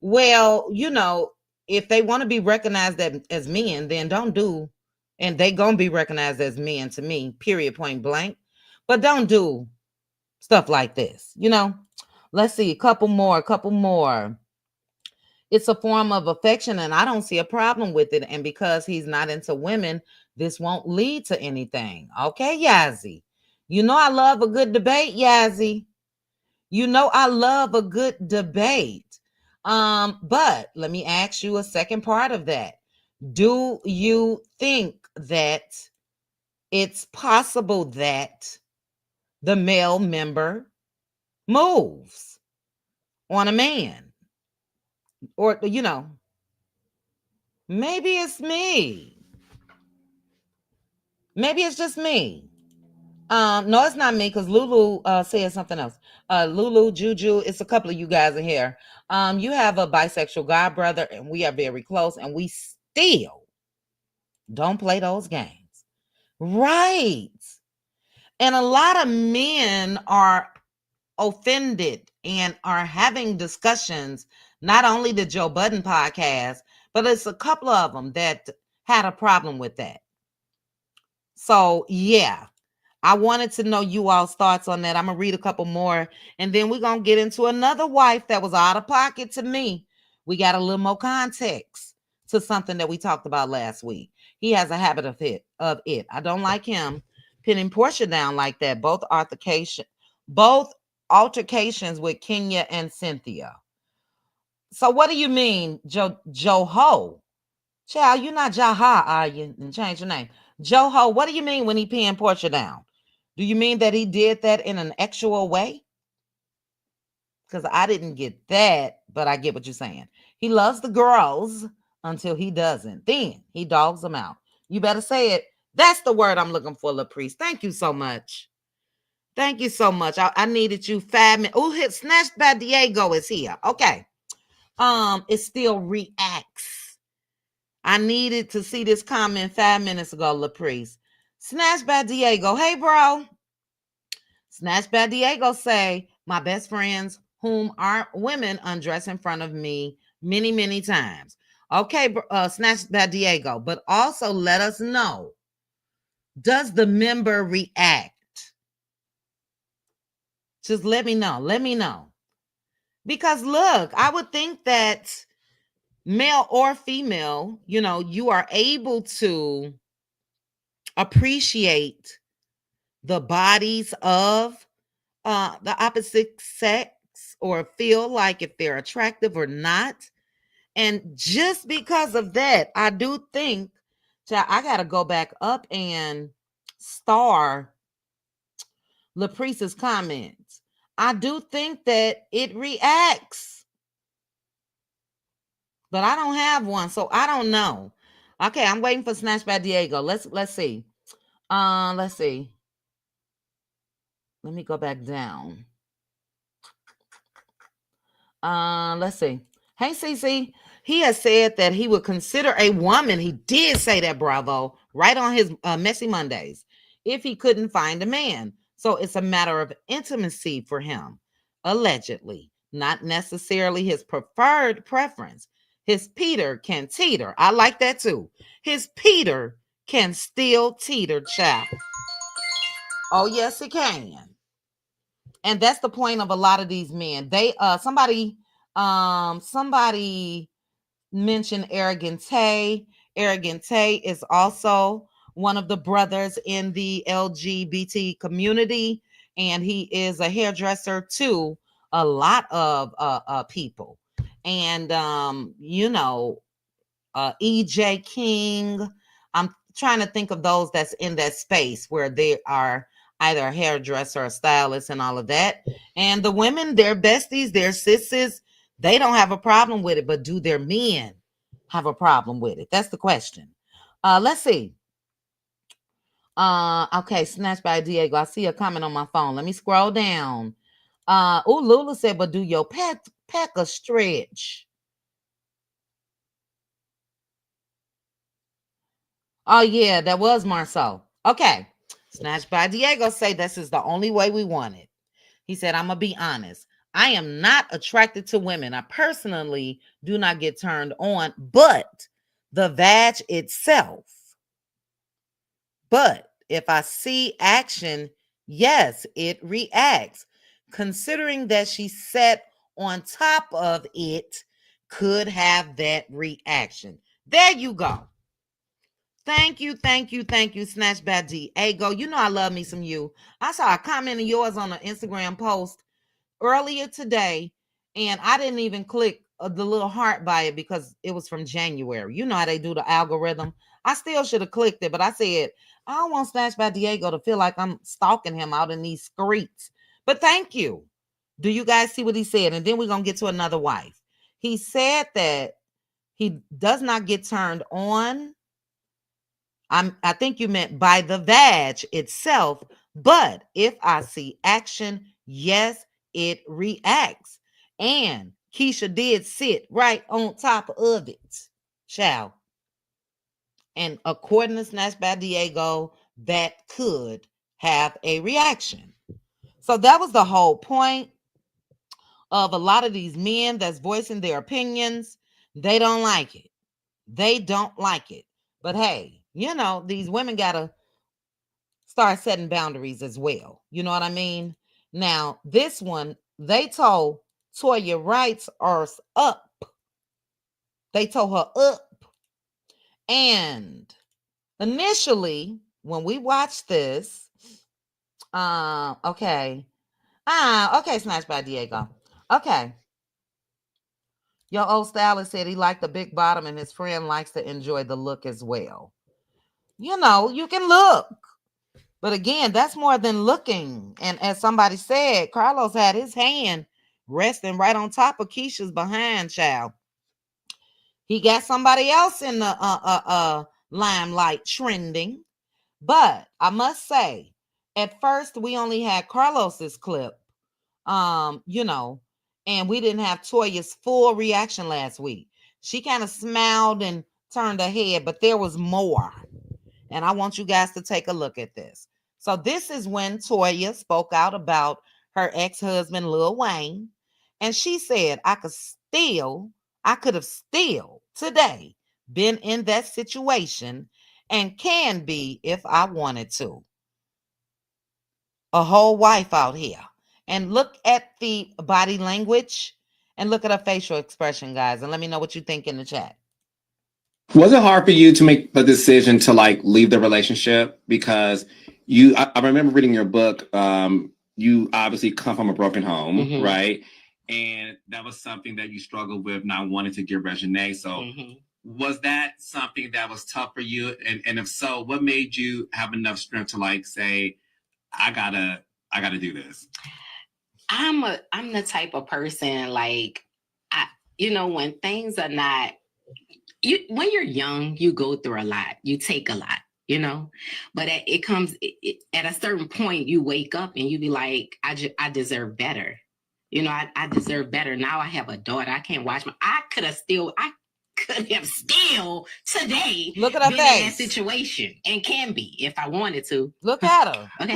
Well, if they want to be recognized as men, then don't do, and they gonna be recognized as men to me, period, point blank. But don't do stuff like this. Let's see, a couple more. It's a form of affection, and I don't see a problem with it. And because he's not into women, this won't lead to anything. Okay, Yazzie. I love a good debate, Yazzie. I love a good debate. But let me ask you a second part of that. Do you think that it's possible that the male member moves on a man? Or, maybe it's me. Maybe it's just me. No, it's not me, because Lulu said something else. Lulu, Juju, it's a couple of you guys in here. You have a bisexual guy brother, and we are very close, and we still don't play those games. Right. And a lot of men are offended and are having discussions, not only the Joe Budden podcast, but it's a couple of them that had a problem with that. So, yeah, I wanted to know you all's thoughts on that. I'm going to read a couple more, and then we're going to get into another wife that was out of pocket to me. We got a little more context to something that we talked about last week. He has a habit of it. I don't like him pinning Portia down like that. Both altercations with Kenya and Cynthia. So what do you mean, Joho? Child, you're not Jaha, are you? And change your name. Joho, what do you mean when he pinned Portia down? Do you mean that he did that in an actual way? Because I didn't get that, but I get what you're saying. He loves the girls until he doesn't. Then he dogs them out. You better say it. That's the word I'm looking for, Latrice. Thank you so much. Thank you so much. I needed you 5 minutes. Oh, hit Snatched by Diego is here. Okay. It still reacts. I needed to see this comment 5 minutes ago, Latrice. Snatched by Diego. Hey, bro. Snatched by Diego say, my best friends whom aren't women undress in front of me many, many times. Okay, Snatched by Diego. But also let us know, does the member react? Just let me know. Let me know. Because look, I would think that male or female, you are able to appreciate the bodies of the opposite sex, or feel like if they're attractive or not. And just because of that, I do think that I got to go back up and star Latrice's comments. I do think that it reacts, but I don't have one, so I don't know. Okay, I'm waiting for Snatch by Diego. Let's see. Let's see. Let me go back down. Let's see. Hey, Cece. He has said that he would consider a woman. He did say that, bravo, right on his Messy Mondays, if he couldn't find a man. So it's a matter of intimacy for him, allegedly, not necessarily his preferred preference. His Peter can teeter. I like that too. His Peter can still teeter, child. Oh, yes, it can. And that's the point of a lot of these men. They somebody mentioned Arrogant Tay. Arrogant Tay is also one of the brothers in the LGBT community, and he is a hairdresser to a lot of people. And EJ King. I'm trying to think of those that's in that space where they are either a hairdresser or a stylist and all of that. And the women, they're besties, they're sisters. They don't have a problem with it, but do their men have a problem with it? That's the question. Let's see. Okay, snatched by Diego. I see a comment on my phone. Let me scroll down. Lula said, but do your pack a stretch? Oh, yeah, that was Marceau. Okay. Snatched by Diego say this is the only way we want it. He said, I'm going to be honest. I am not attracted to women. I personally do not get turned on, but the vag itself. But if I see action, yes, it reacts. Considering that she sat on top of it, could have that reaction. There you go. Thank you, Snatch by Diego. You know I love me some you. I saw a comment of yours on an Instagram post earlier today, and I didn't even click the little heart by it because it was from January. You know how they do the algorithm. I still should have clicked it, but I said, I don't want Snatch by Diego to feel like I'm stalking him out in these streets. But thank you. Do you guys see what he said? And then we're going to get to another wife. He said that he does not get turned on. I think you meant by the vag itself, but if I see action, yes, it reacts. And Kesha did sit right on top of it, child. And according to Snatch by Diego, that could have a reaction. So that was the whole point of a lot of these men that's voicing their opinions. They don't like it. They don't like it. But hey, you know, these women got to start setting boundaries as well. You know what I mean? Now, this one, they told Toya rights are up. They told her up. And initially, when we watched this, okay, Snatched by Diego. Okay. Your old stylist said he liked the big bottom and his friend likes to enjoy the look as well. You know, you can look. But again, that's more than looking. And as somebody said, Carlos had his hand resting right on top of Kesha's behind, child. He got somebody else in the limelight trending. But I must say, at first we only had Carlos's clip, you know, and we didn't have Toya's full reaction last week. She kind of smiled and turned her head, but there was more. And I want you guys to take a look at this. So this is when Toya spoke out about her ex-husband, Lil Wayne. And she said, I could have still today been in that situation and can be if I wanted to. A whole wife out here. And look at the body language and look at her facial expression, guys. And let me know what you think in the chat. Was it hard for you to make the decision to like leave the relationship? Because I remember reading your book. You obviously come from a broken home, right? And that was something that you struggled with, not wanting to give Regine. So was that something that was tough for you? And if so, what made you have enough strength to like say, I gotta do this? I'm the type of person like, when things are not, when you're young, you go through a lot, you take a lot, but it comes at a certain point, you wake up and you be like, I deserve better. I deserve better. Now I have a daughter. I can't watch I could have still today look at her been face. in that situation and can be if I wanted to. Look at her. Okay.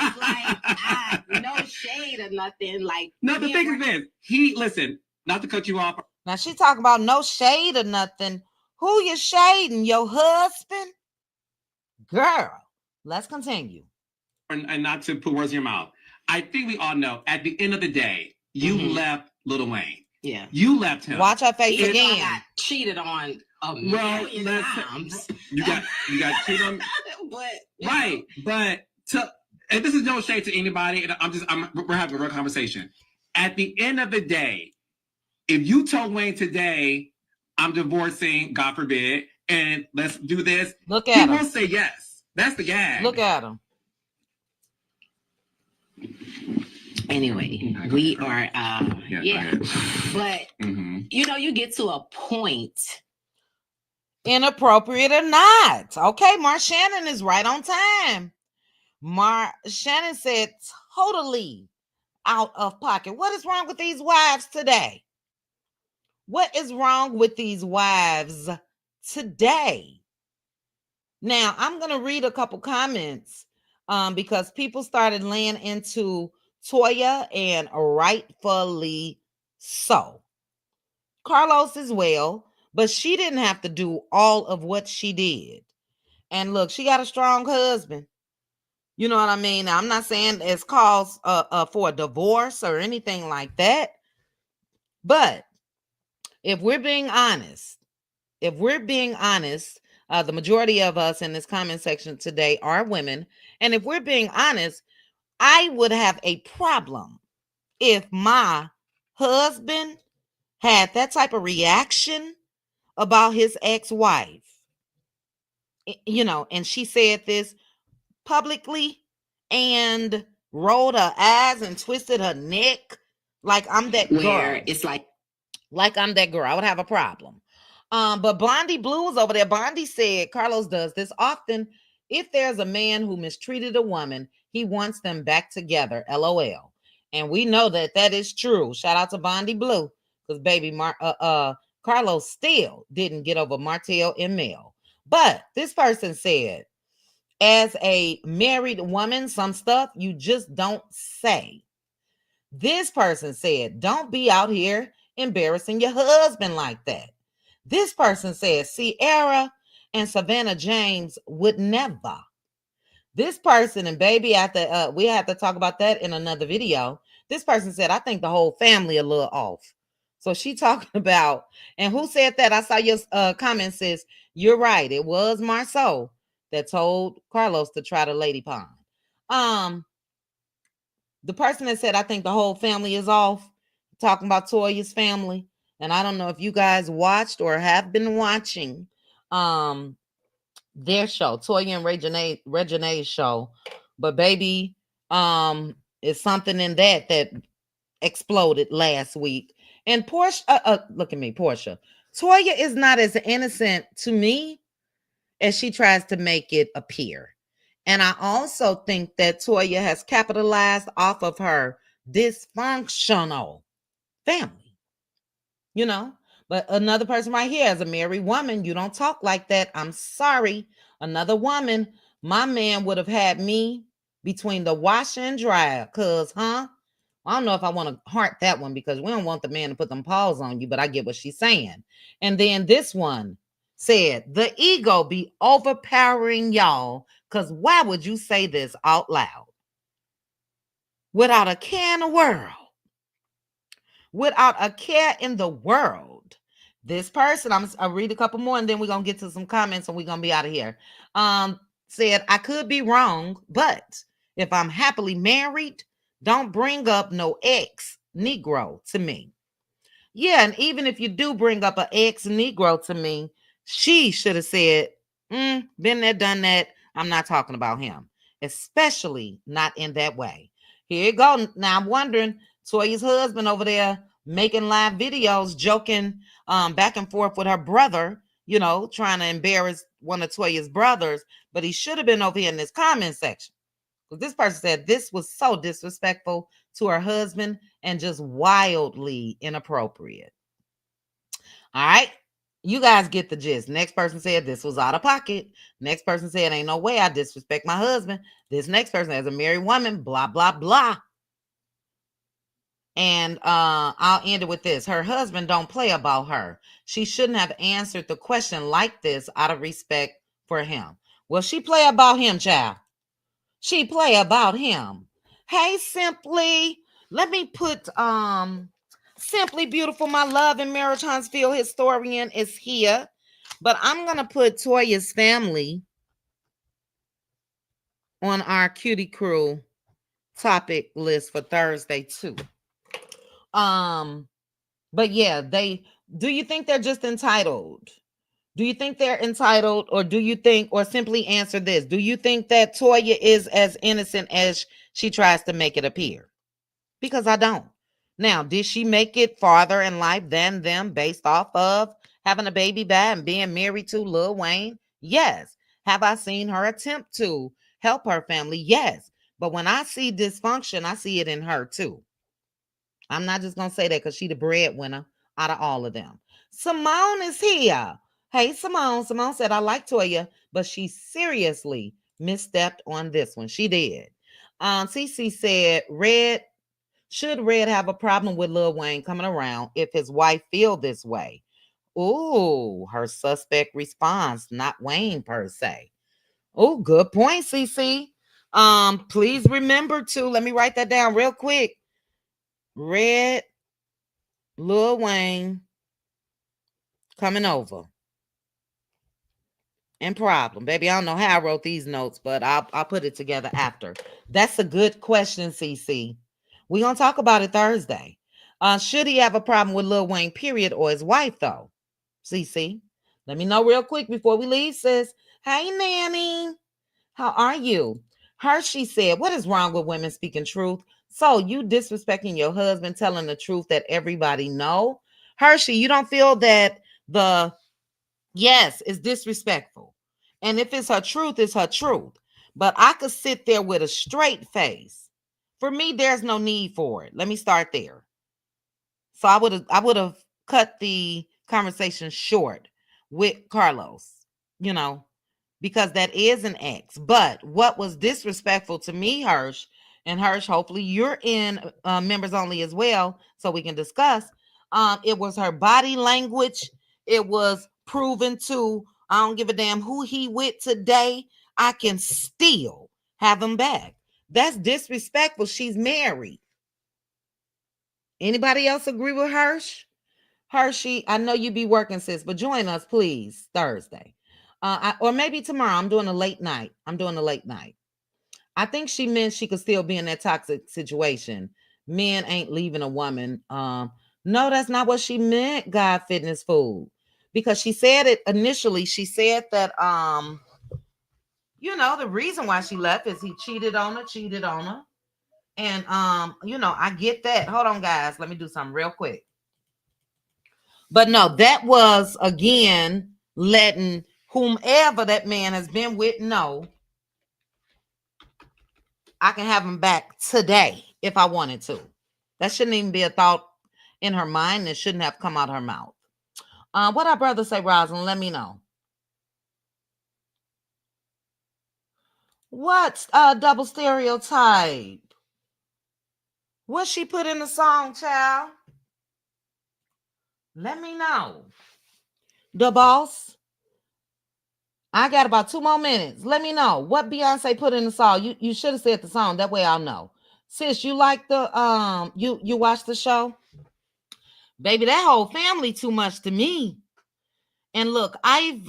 It's like no shade or nothing. Like no, the thing is this. Listen, not to cut you off. Now she talking about no shade or nothing. Who you shading? Your husband? Girl, let's continue. And not to put words in your mouth. I think we all know at the end of the day, you left Lil Wayne. Yeah. You left him. Watch her face Even though I again. got cheated on a million times. You got cheated on. But Right. But and this is no shade to anybody. And we're having a real conversation. At the end of the day, if you told Wayne today, I'm divorcing, God forbid, and let's do this, Look at him. He will say yes. That's the gag. Look at him. anyway, we are but you know, you get to a point, inappropriate or not. Okay, Mar Shannon is right on time. Mar Shannon said totally out of pocket. What is wrong with these wives today? What is wrong with these wives today? Now, I'm going to read a couple comments because people started laying into Toya, and rightfully so. Carlos as well, but she didn't have to do all of what she did. And look, she got a strong husband. You know what I mean? Now, I'm not saying it's cause for a divorce or anything like that. But if we're being honest, the majority of us in this comment section today are women. And if we're being honest, I would have a problem if my husband had that type of reaction about his ex-wife. You know, and she said this publicly and rolled her eyes and twisted her neck like I'm that girl. where it's like I'm that girl. I would have a problem. But Blondie Blue was over there. Blondie said Carlos does this often. If there's a man who mistreated a woman, he wants them back together. LOL. And we know that that is true. Shout out to Blondie Blue, because baby Carlos still didn't get over Martell and Mel. But this person said, as a married woman, some stuff you just don't say. This person said, don't be out here embarrassing your husband like that. This person said, Sierra and Savannah James would never. This person, and baby, we have to talk about that in another video. This person said, I think the whole family a little off. So she talking about, and who said that? I saw your comment says, you're right. It was Marceau that told Carlos to try the lady pond. The person that said, I think the whole family is off, talking about Toya's family. And I don't know if you guys watched or have been watching their show, Toya and Regine's show. But baby, it's something in that exploded last week. And Portia, look at me, Portia. Toya is not as innocent to me as she tries to make it appear. And I also think that Toya has capitalized off of her dysfunctional family. You know, but another person right here, as a married woman, you don't talk like that. I'm sorry. Another woman, my man would have had me between the washer and dryer. Cause, I don't know if I want to heart that one, because we don't want the man to put them paws on you, but I get what she's saying. And then this one said, the ego be overpowering y'all. Cause why would you say this out loud? Without a care in the world. Without a care in the world. This person, I'll read a couple more and then we're going to get to some comments and we're going to be out of here. Said, I could be wrong, but if I'm happily married, don't bring up no ex-Negro to me. Yeah, and even if you do bring up an ex-Negro to me, she should have said, been there, done that. I'm not talking about him, especially not in that way. Here you go. Now I'm wondering, Toya's husband over there making live videos, joking back and forth with her brother, you know, trying to embarrass one of Toya's brothers, but he should have been over here in this comment section. Because this person said this was so disrespectful to her husband and just wildly inappropriate. All right. You guys get the gist. Next person said this was out of pocket. Next person said, ain't no way I disrespect my husband. This next person, as a married woman, blah, blah, blah. And I'll end it with this. Her husband don't play about her. She shouldn't have answered the question like this out of respect for him. Well, she play about him, child. She play about him. Hey, Simply. Let me put Simply Beautiful, my love and marriage Huntsville historian is here. But I'm gonna put Toya's family on our cutie crew topic list for Thursday too. But yeah, do you think they're just entitled? Do you think they're entitled, or do you think, or simply answer this? Do you think that Toya is as innocent as she tries to make it appear? Because I don't. Now, did she make it farther in life than them based off of having a baby by and being married to Lil Wayne? Yes. Have I seen her attempt to help her family? Yes. But when I see dysfunction, I see it in her too. I'm not just going to say that because she's the breadwinner out of all of them. Simone is here. Hey, Simone. Simone said, I like Toya, but she seriously misstepped on this one. She did. Cece said, should Red have a problem with Lil Wayne coming around if his wife feel this way? Ooh, her suspect response, not Wayne per se. Oh, good point, Cece. Please remember to, let me write that down real quick. Red, Lil Wayne coming over. And problem. Baby, I don't know how I wrote these notes, but I'll put it together after. That's a good question, CC. We're going to talk about it Thursday. Should he have a problem with Lil Wayne, period, or his wife, though? CC, let me know real quick before we leave, sis. Hey, Nanny. How are you? Hershey said, what is wrong with women speaking truth? So you disrespecting your husband, telling the truth that everybody know? Hershey, you don't feel that yes, it's disrespectful. And if it's her truth, it's her truth. But I could sit there with a straight face. For me, there's no need for it. Let me start there. So I would have cut the conversation short with Carlos, because that is an ex. But what was disrespectful to me, Hirsch, and Hirsch, hopefully you're in members only as well, so we can discuss. It was her body language. It was proven to, I don't give a damn who he with today. I can still have him back. That's disrespectful. She's married. Anybody else agree with Hirsch? Hershey, I know you be working, sis, but join us, please, Thursday. Or maybe tomorrow. I'm doing a late night. I think she meant she could still be in that toxic situation. Men ain't leaving a woman. No, that's not what she meant, God Fitness Food. Because she said it initially. She said that, the reason why she left is he cheated on her. And, I get that. Hold on, guys. Let me do something real quick. But no, that was, again, letting whomever that man has been with know I can have him back today if I wanted to. That shouldn't even be a thought in her mind. It shouldn't have come out her mouth. What our brother say, Rosalind? Let me know. What's double stereotype? What she put in the song, child? Let me know. The boss. I got about 2 more minutes. Let me know what Beyonce put in the song. You should have said the song. That way I'll know. Sis, you like the you watch the show? Baby, that whole family too much to me. And look, I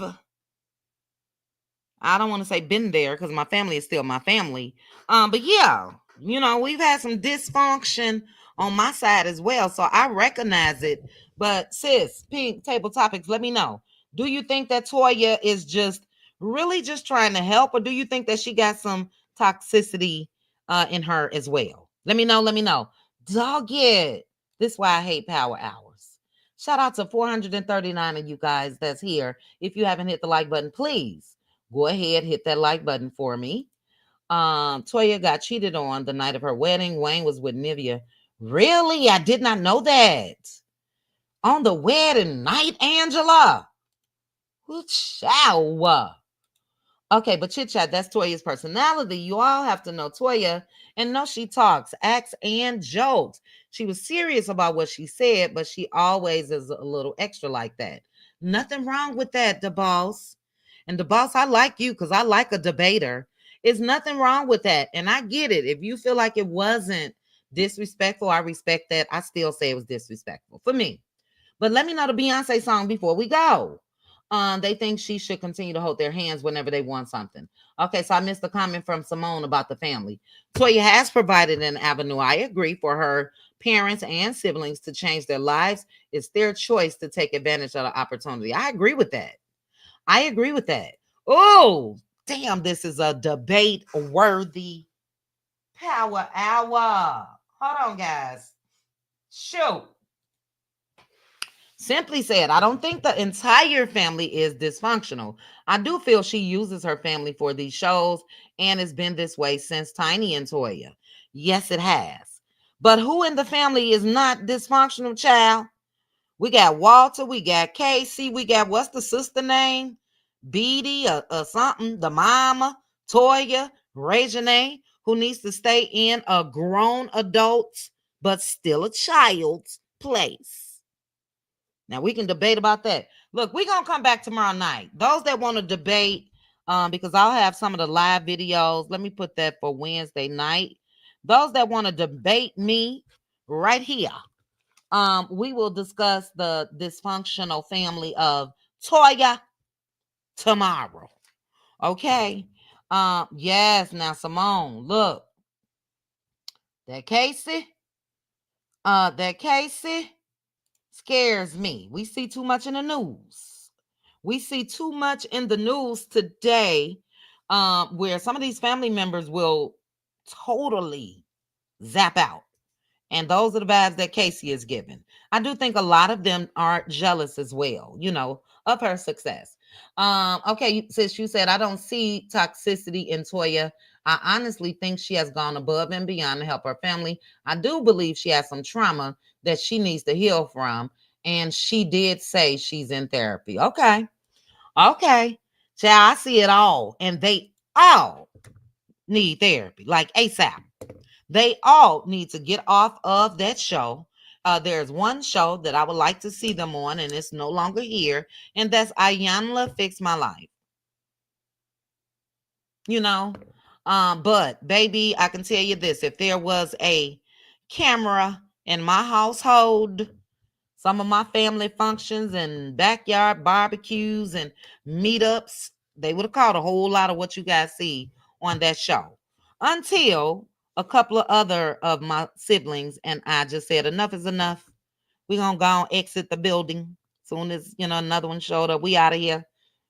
don't want to say been there because my family is still my family. But yeah, we've had some dysfunction on my side as well. So I recognize it. But sis, Pink Table Topics, let me know. Do you think that Toya is just really just trying to help, or do you think that she got some toxicity in her as well? Let me know. Dog it. This is why I hate power hours. Shout out to 439 of you guys that's here. If you haven't hit the like button, please go ahead, hit that like button for me. Toya got cheated on the night of her wedding. Wayne was with Nivea. Really? I did not know that. On the wedding night, Angela. Ciao. Okay, but chit chat, that's Toya's personality. You all have to know Toya and know she talks, acts, and jokes. She was serious about what she said, but she always is a little extra like that. Nothing wrong with that, the boss. And the boss, I like you because I like a debater. It's nothing wrong with that. And I get it. If you feel like it wasn't disrespectful, I respect that. I still say it was disrespectful for me. But let me know the Beyonce song before we go. They think she should continue to hold their hands whenever they want something. Okay, so I missed a comment from Simone about the family. Toya has provided an avenue, I agree, for her parents and siblings to change their lives. It's their choice to take advantage of the opportunity. I agree with that. I agree with that. Oh, damn, this is a debate worthy power hour. Hold on, guys. Shoot. Simply said, I don't think the entire family is dysfunctional. I do feel she uses her family for these shows, and it's been this way since Tiny and Toya. Yes, it has. But who in the family is not dysfunctional, child? We got Walter, we got Casey, we got, what's the sister name? Beatty or something, the mama, Toya, Regine, who needs to stay in a grown adult's, but still a child's place. Now we can debate about that. Look, we're gonna come back tomorrow night. Those that want to debate, because I'll have some of the live videos. Let me put that for Wednesday night. Those that want to debate me right here, we will discuss the dysfunctional family of Toya tomorrow. Okay. Yes, now Simone, look. That Casey scares me. We see too much in the news. We see too much in the news today, where some of these family members will totally zap out. And those are the vibes that Casey is giving. I do think a lot of them are jealous as well, of her success. Okay, since you said I don't see toxicity in Toya, I honestly think she has gone above and beyond to help her family. I do believe she has some trauma that she needs to heal from. And she did say she's in therapy. Okay. Child, I see it all. And they all need therapy, like ASAP. They all need to get off of that show. There's one show that I would like to see them on, and it's no longer here, and that's Ayanla Fix My Life. But baby, I can tell you this: if there was a camera in my household, some of my family functions and backyard barbecues and meetups, they would have caught a whole lot of what you guys see on that show. Until a couple of other of my siblings and I just said, enough is enough. We're going to go and exit the building. Soon as, another one showed up, we out of here.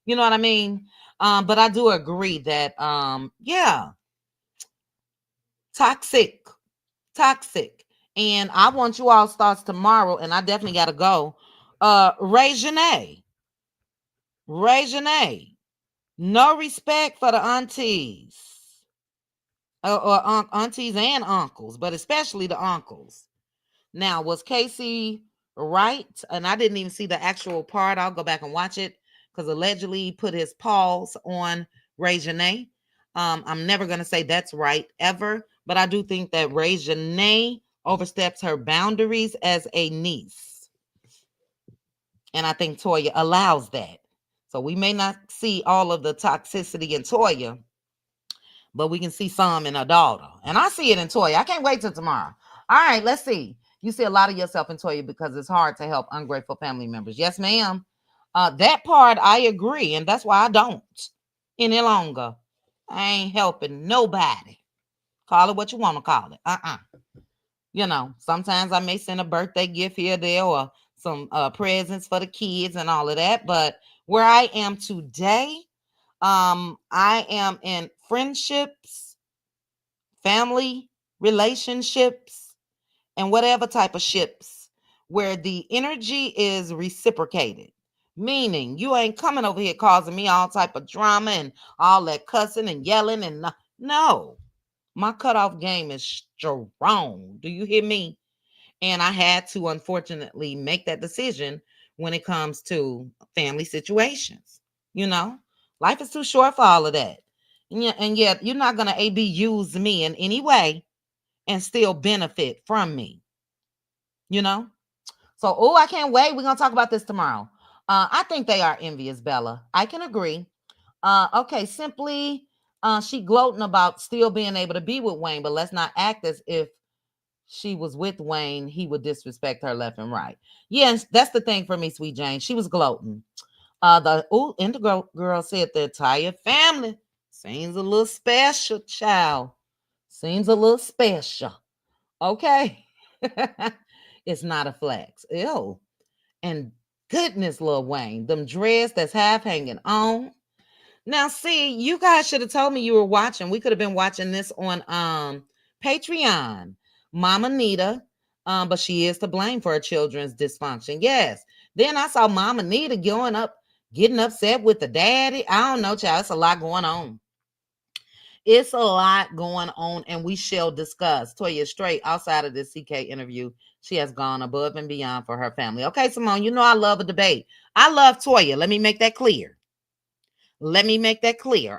You know what I mean? But I do agree that, toxic. And I want you all starts tomorrow, and I definitely got to go. Regine. No respect for the aunties. Or aunties and uncles, but especially the uncles. Now, was Casey right? And I didn't even see the actual part. I'll go back and watch it, because allegedly he put his paws on Regine. I'm never going to say that's right ever, but I do think that Regine oversteps her boundaries as a niece. And I think Toya allows that. So we may not see all of the toxicity in Toya, but we can see some in her daughter. And I see it in Toya. I can't wait till tomorrow. All right, let's see. You see a lot of yourself in Toya because it's hard to help ungrateful family members. Yes, ma'am. That part I agree. And that's why I don't any longer. I ain't helping nobody. Call it what you want to call it. Sometimes I may send a birthday gift here or there, or some presents for the kids and all of that. But where I am today, I am in friendships, family relationships, and whatever type of ships where the energy is reciprocated. Meaning you ain't coming over here causing me all type of drama and all that cussing and yelling and no. My cutoff game is strong. Do you hear me? And I had to, unfortunately, make that decision when it comes to family situations. Life is too short for all of that. And yet you're not going to use me in any way and still benefit from me. You know? So, I can't wait. We're going to talk about this tomorrow. I think they are envious, Bella. I can agree. Okay, simply, she gloating about still being able to be with Wayne, but let's not act as if she was with Wayne, he would disrespect her left and right. Yes, that's the thing for me, Sweet Jane. She was gloating. The Indigo girl said the entire family seems a little special, child. Seems a little special. Okay. It's not a flex. Ew. And goodness, Lil Wayne, them dreads that's half hanging on. Now, see, you guys should have told me you were watching. We could have been watching this on Patreon. Mama Nita, but she is to blame for her children's dysfunction. Yes. Then I saw Mama Nita getting upset with the daddy. I don't know, child. It's a lot going on. It's a lot going on, and we shall discuss. Toya, straight outside of this CK interview, she has gone above and beyond for her family. Okay, Simone, you know I love a debate. I love Toya. Let me make that clear.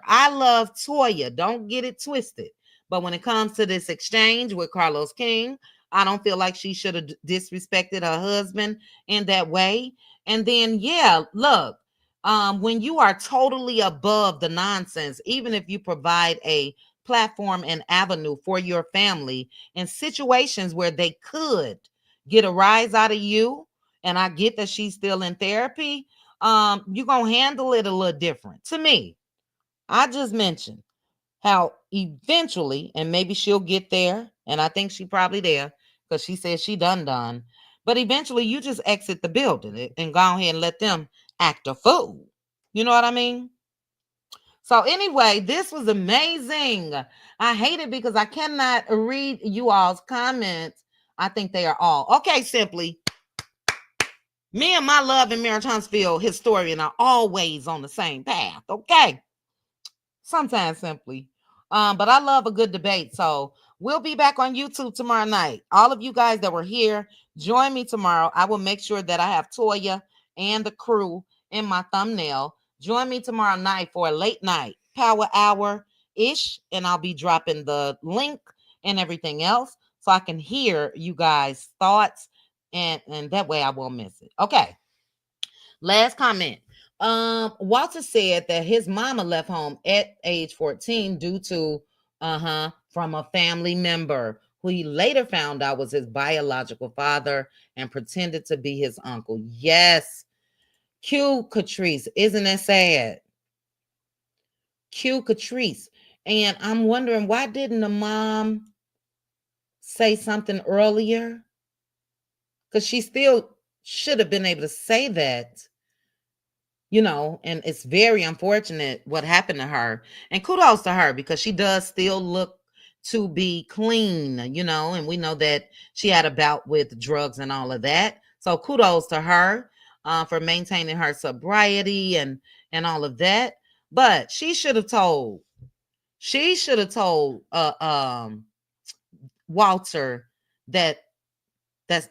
I love Toya. Don't get it twisted. But when it comes to this exchange with Carlos King, I don't feel like she should have disrespected her husband in that way. And then, yeah, look, when you are totally above the nonsense, even if you provide a platform and avenue for your family in situations where they could get a rise out of you, and I get that she's still in therapy, you're going to handle it a little different. To me, I just mentioned how eventually, and maybe she'll get there, and I think she probably there, because she said she done. But eventually, you just exit the building and go ahead and let them act a fool. You know what I mean? So anyway, this was amazing. I hate it because I cannot read you all's comments. I think they are all. Okay, simply. Me and my love and marriage Huntsville historian are always on the same path. Okay. Sometimes simply. But I love a good debate. So we'll be back on YouTube tomorrow night. All of you guys that were here, join me tomorrow. I will make sure that I have Toya and the crew in my thumbnail. Join me tomorrow night for a late night power hour-ish. And I'll be dropping the link and everything else so I can hear you guys' thoughts. And that way I won't miss it. Okay. Last comment. Walter said that his mama left home at age 14 due to from a family member who he later found out was his biological father and pretended to be his uncle. Yes. Q Catrice, isn't that sad? Q Catrice. And I'm wondering, why didn't the mom say something earlier? Because she still should have been able to say that. You know, and it's very unfortunate what happened to her. And kudos to her because she does still look to be clean, you know, and we know that she had a bout with drugs and all of that. So kudos to her for maintaining her sobriety and all of that. But she should have told Walter that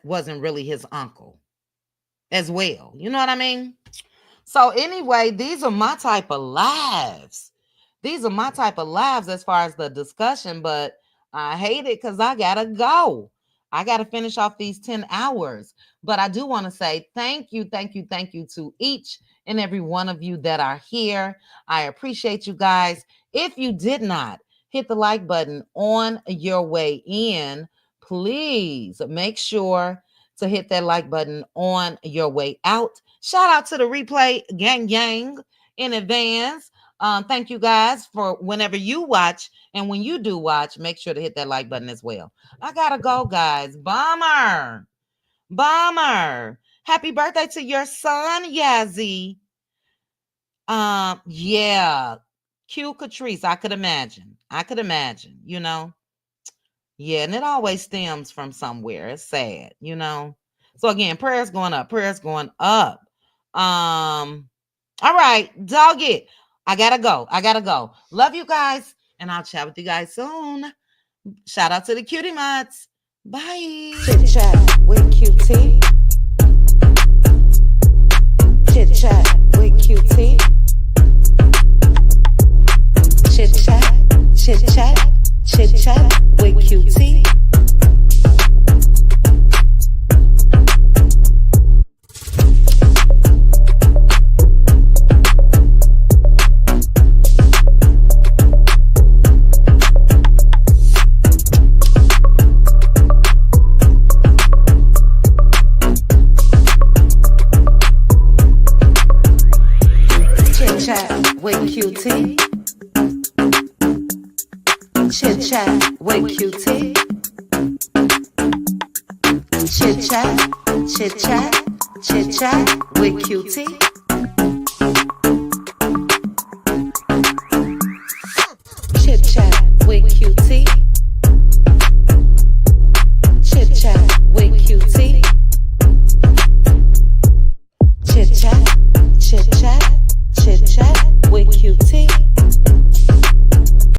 wasn't really his uncle as well. You know what I mean? So anyway, these are my type of lives. These are my type of lives as far as the discussion, but I hate it because I got to go. I got to finish off these 10 hours. But I do want to say thank you to each and every one of you that are here. I appreciate you guys. If you did not hit the like button on your way in, please make sure to hit that like button on your way out. Shout out to the replay gang in advance. Thank you guys for whenever you watch. And when you do watch, make sure to hit that like button as well. I gotta go, guys. Bomber. Happy birthday to your son, Yazzie. Yeah. Q Catrice, I could imagine, you know. Yeah, and it always stems from somewhere. It's sad, you know. So again, prayers going up. All right, dog it. I gotta go. Love you guys, and I'll chat with you guys soon. Shout out to the cutie mods. Bye. Chit chat with QT. Chit chat with QT. Cutie. Chit chat with Cutie. Chit chat, chit chat, chit chat with Cutie.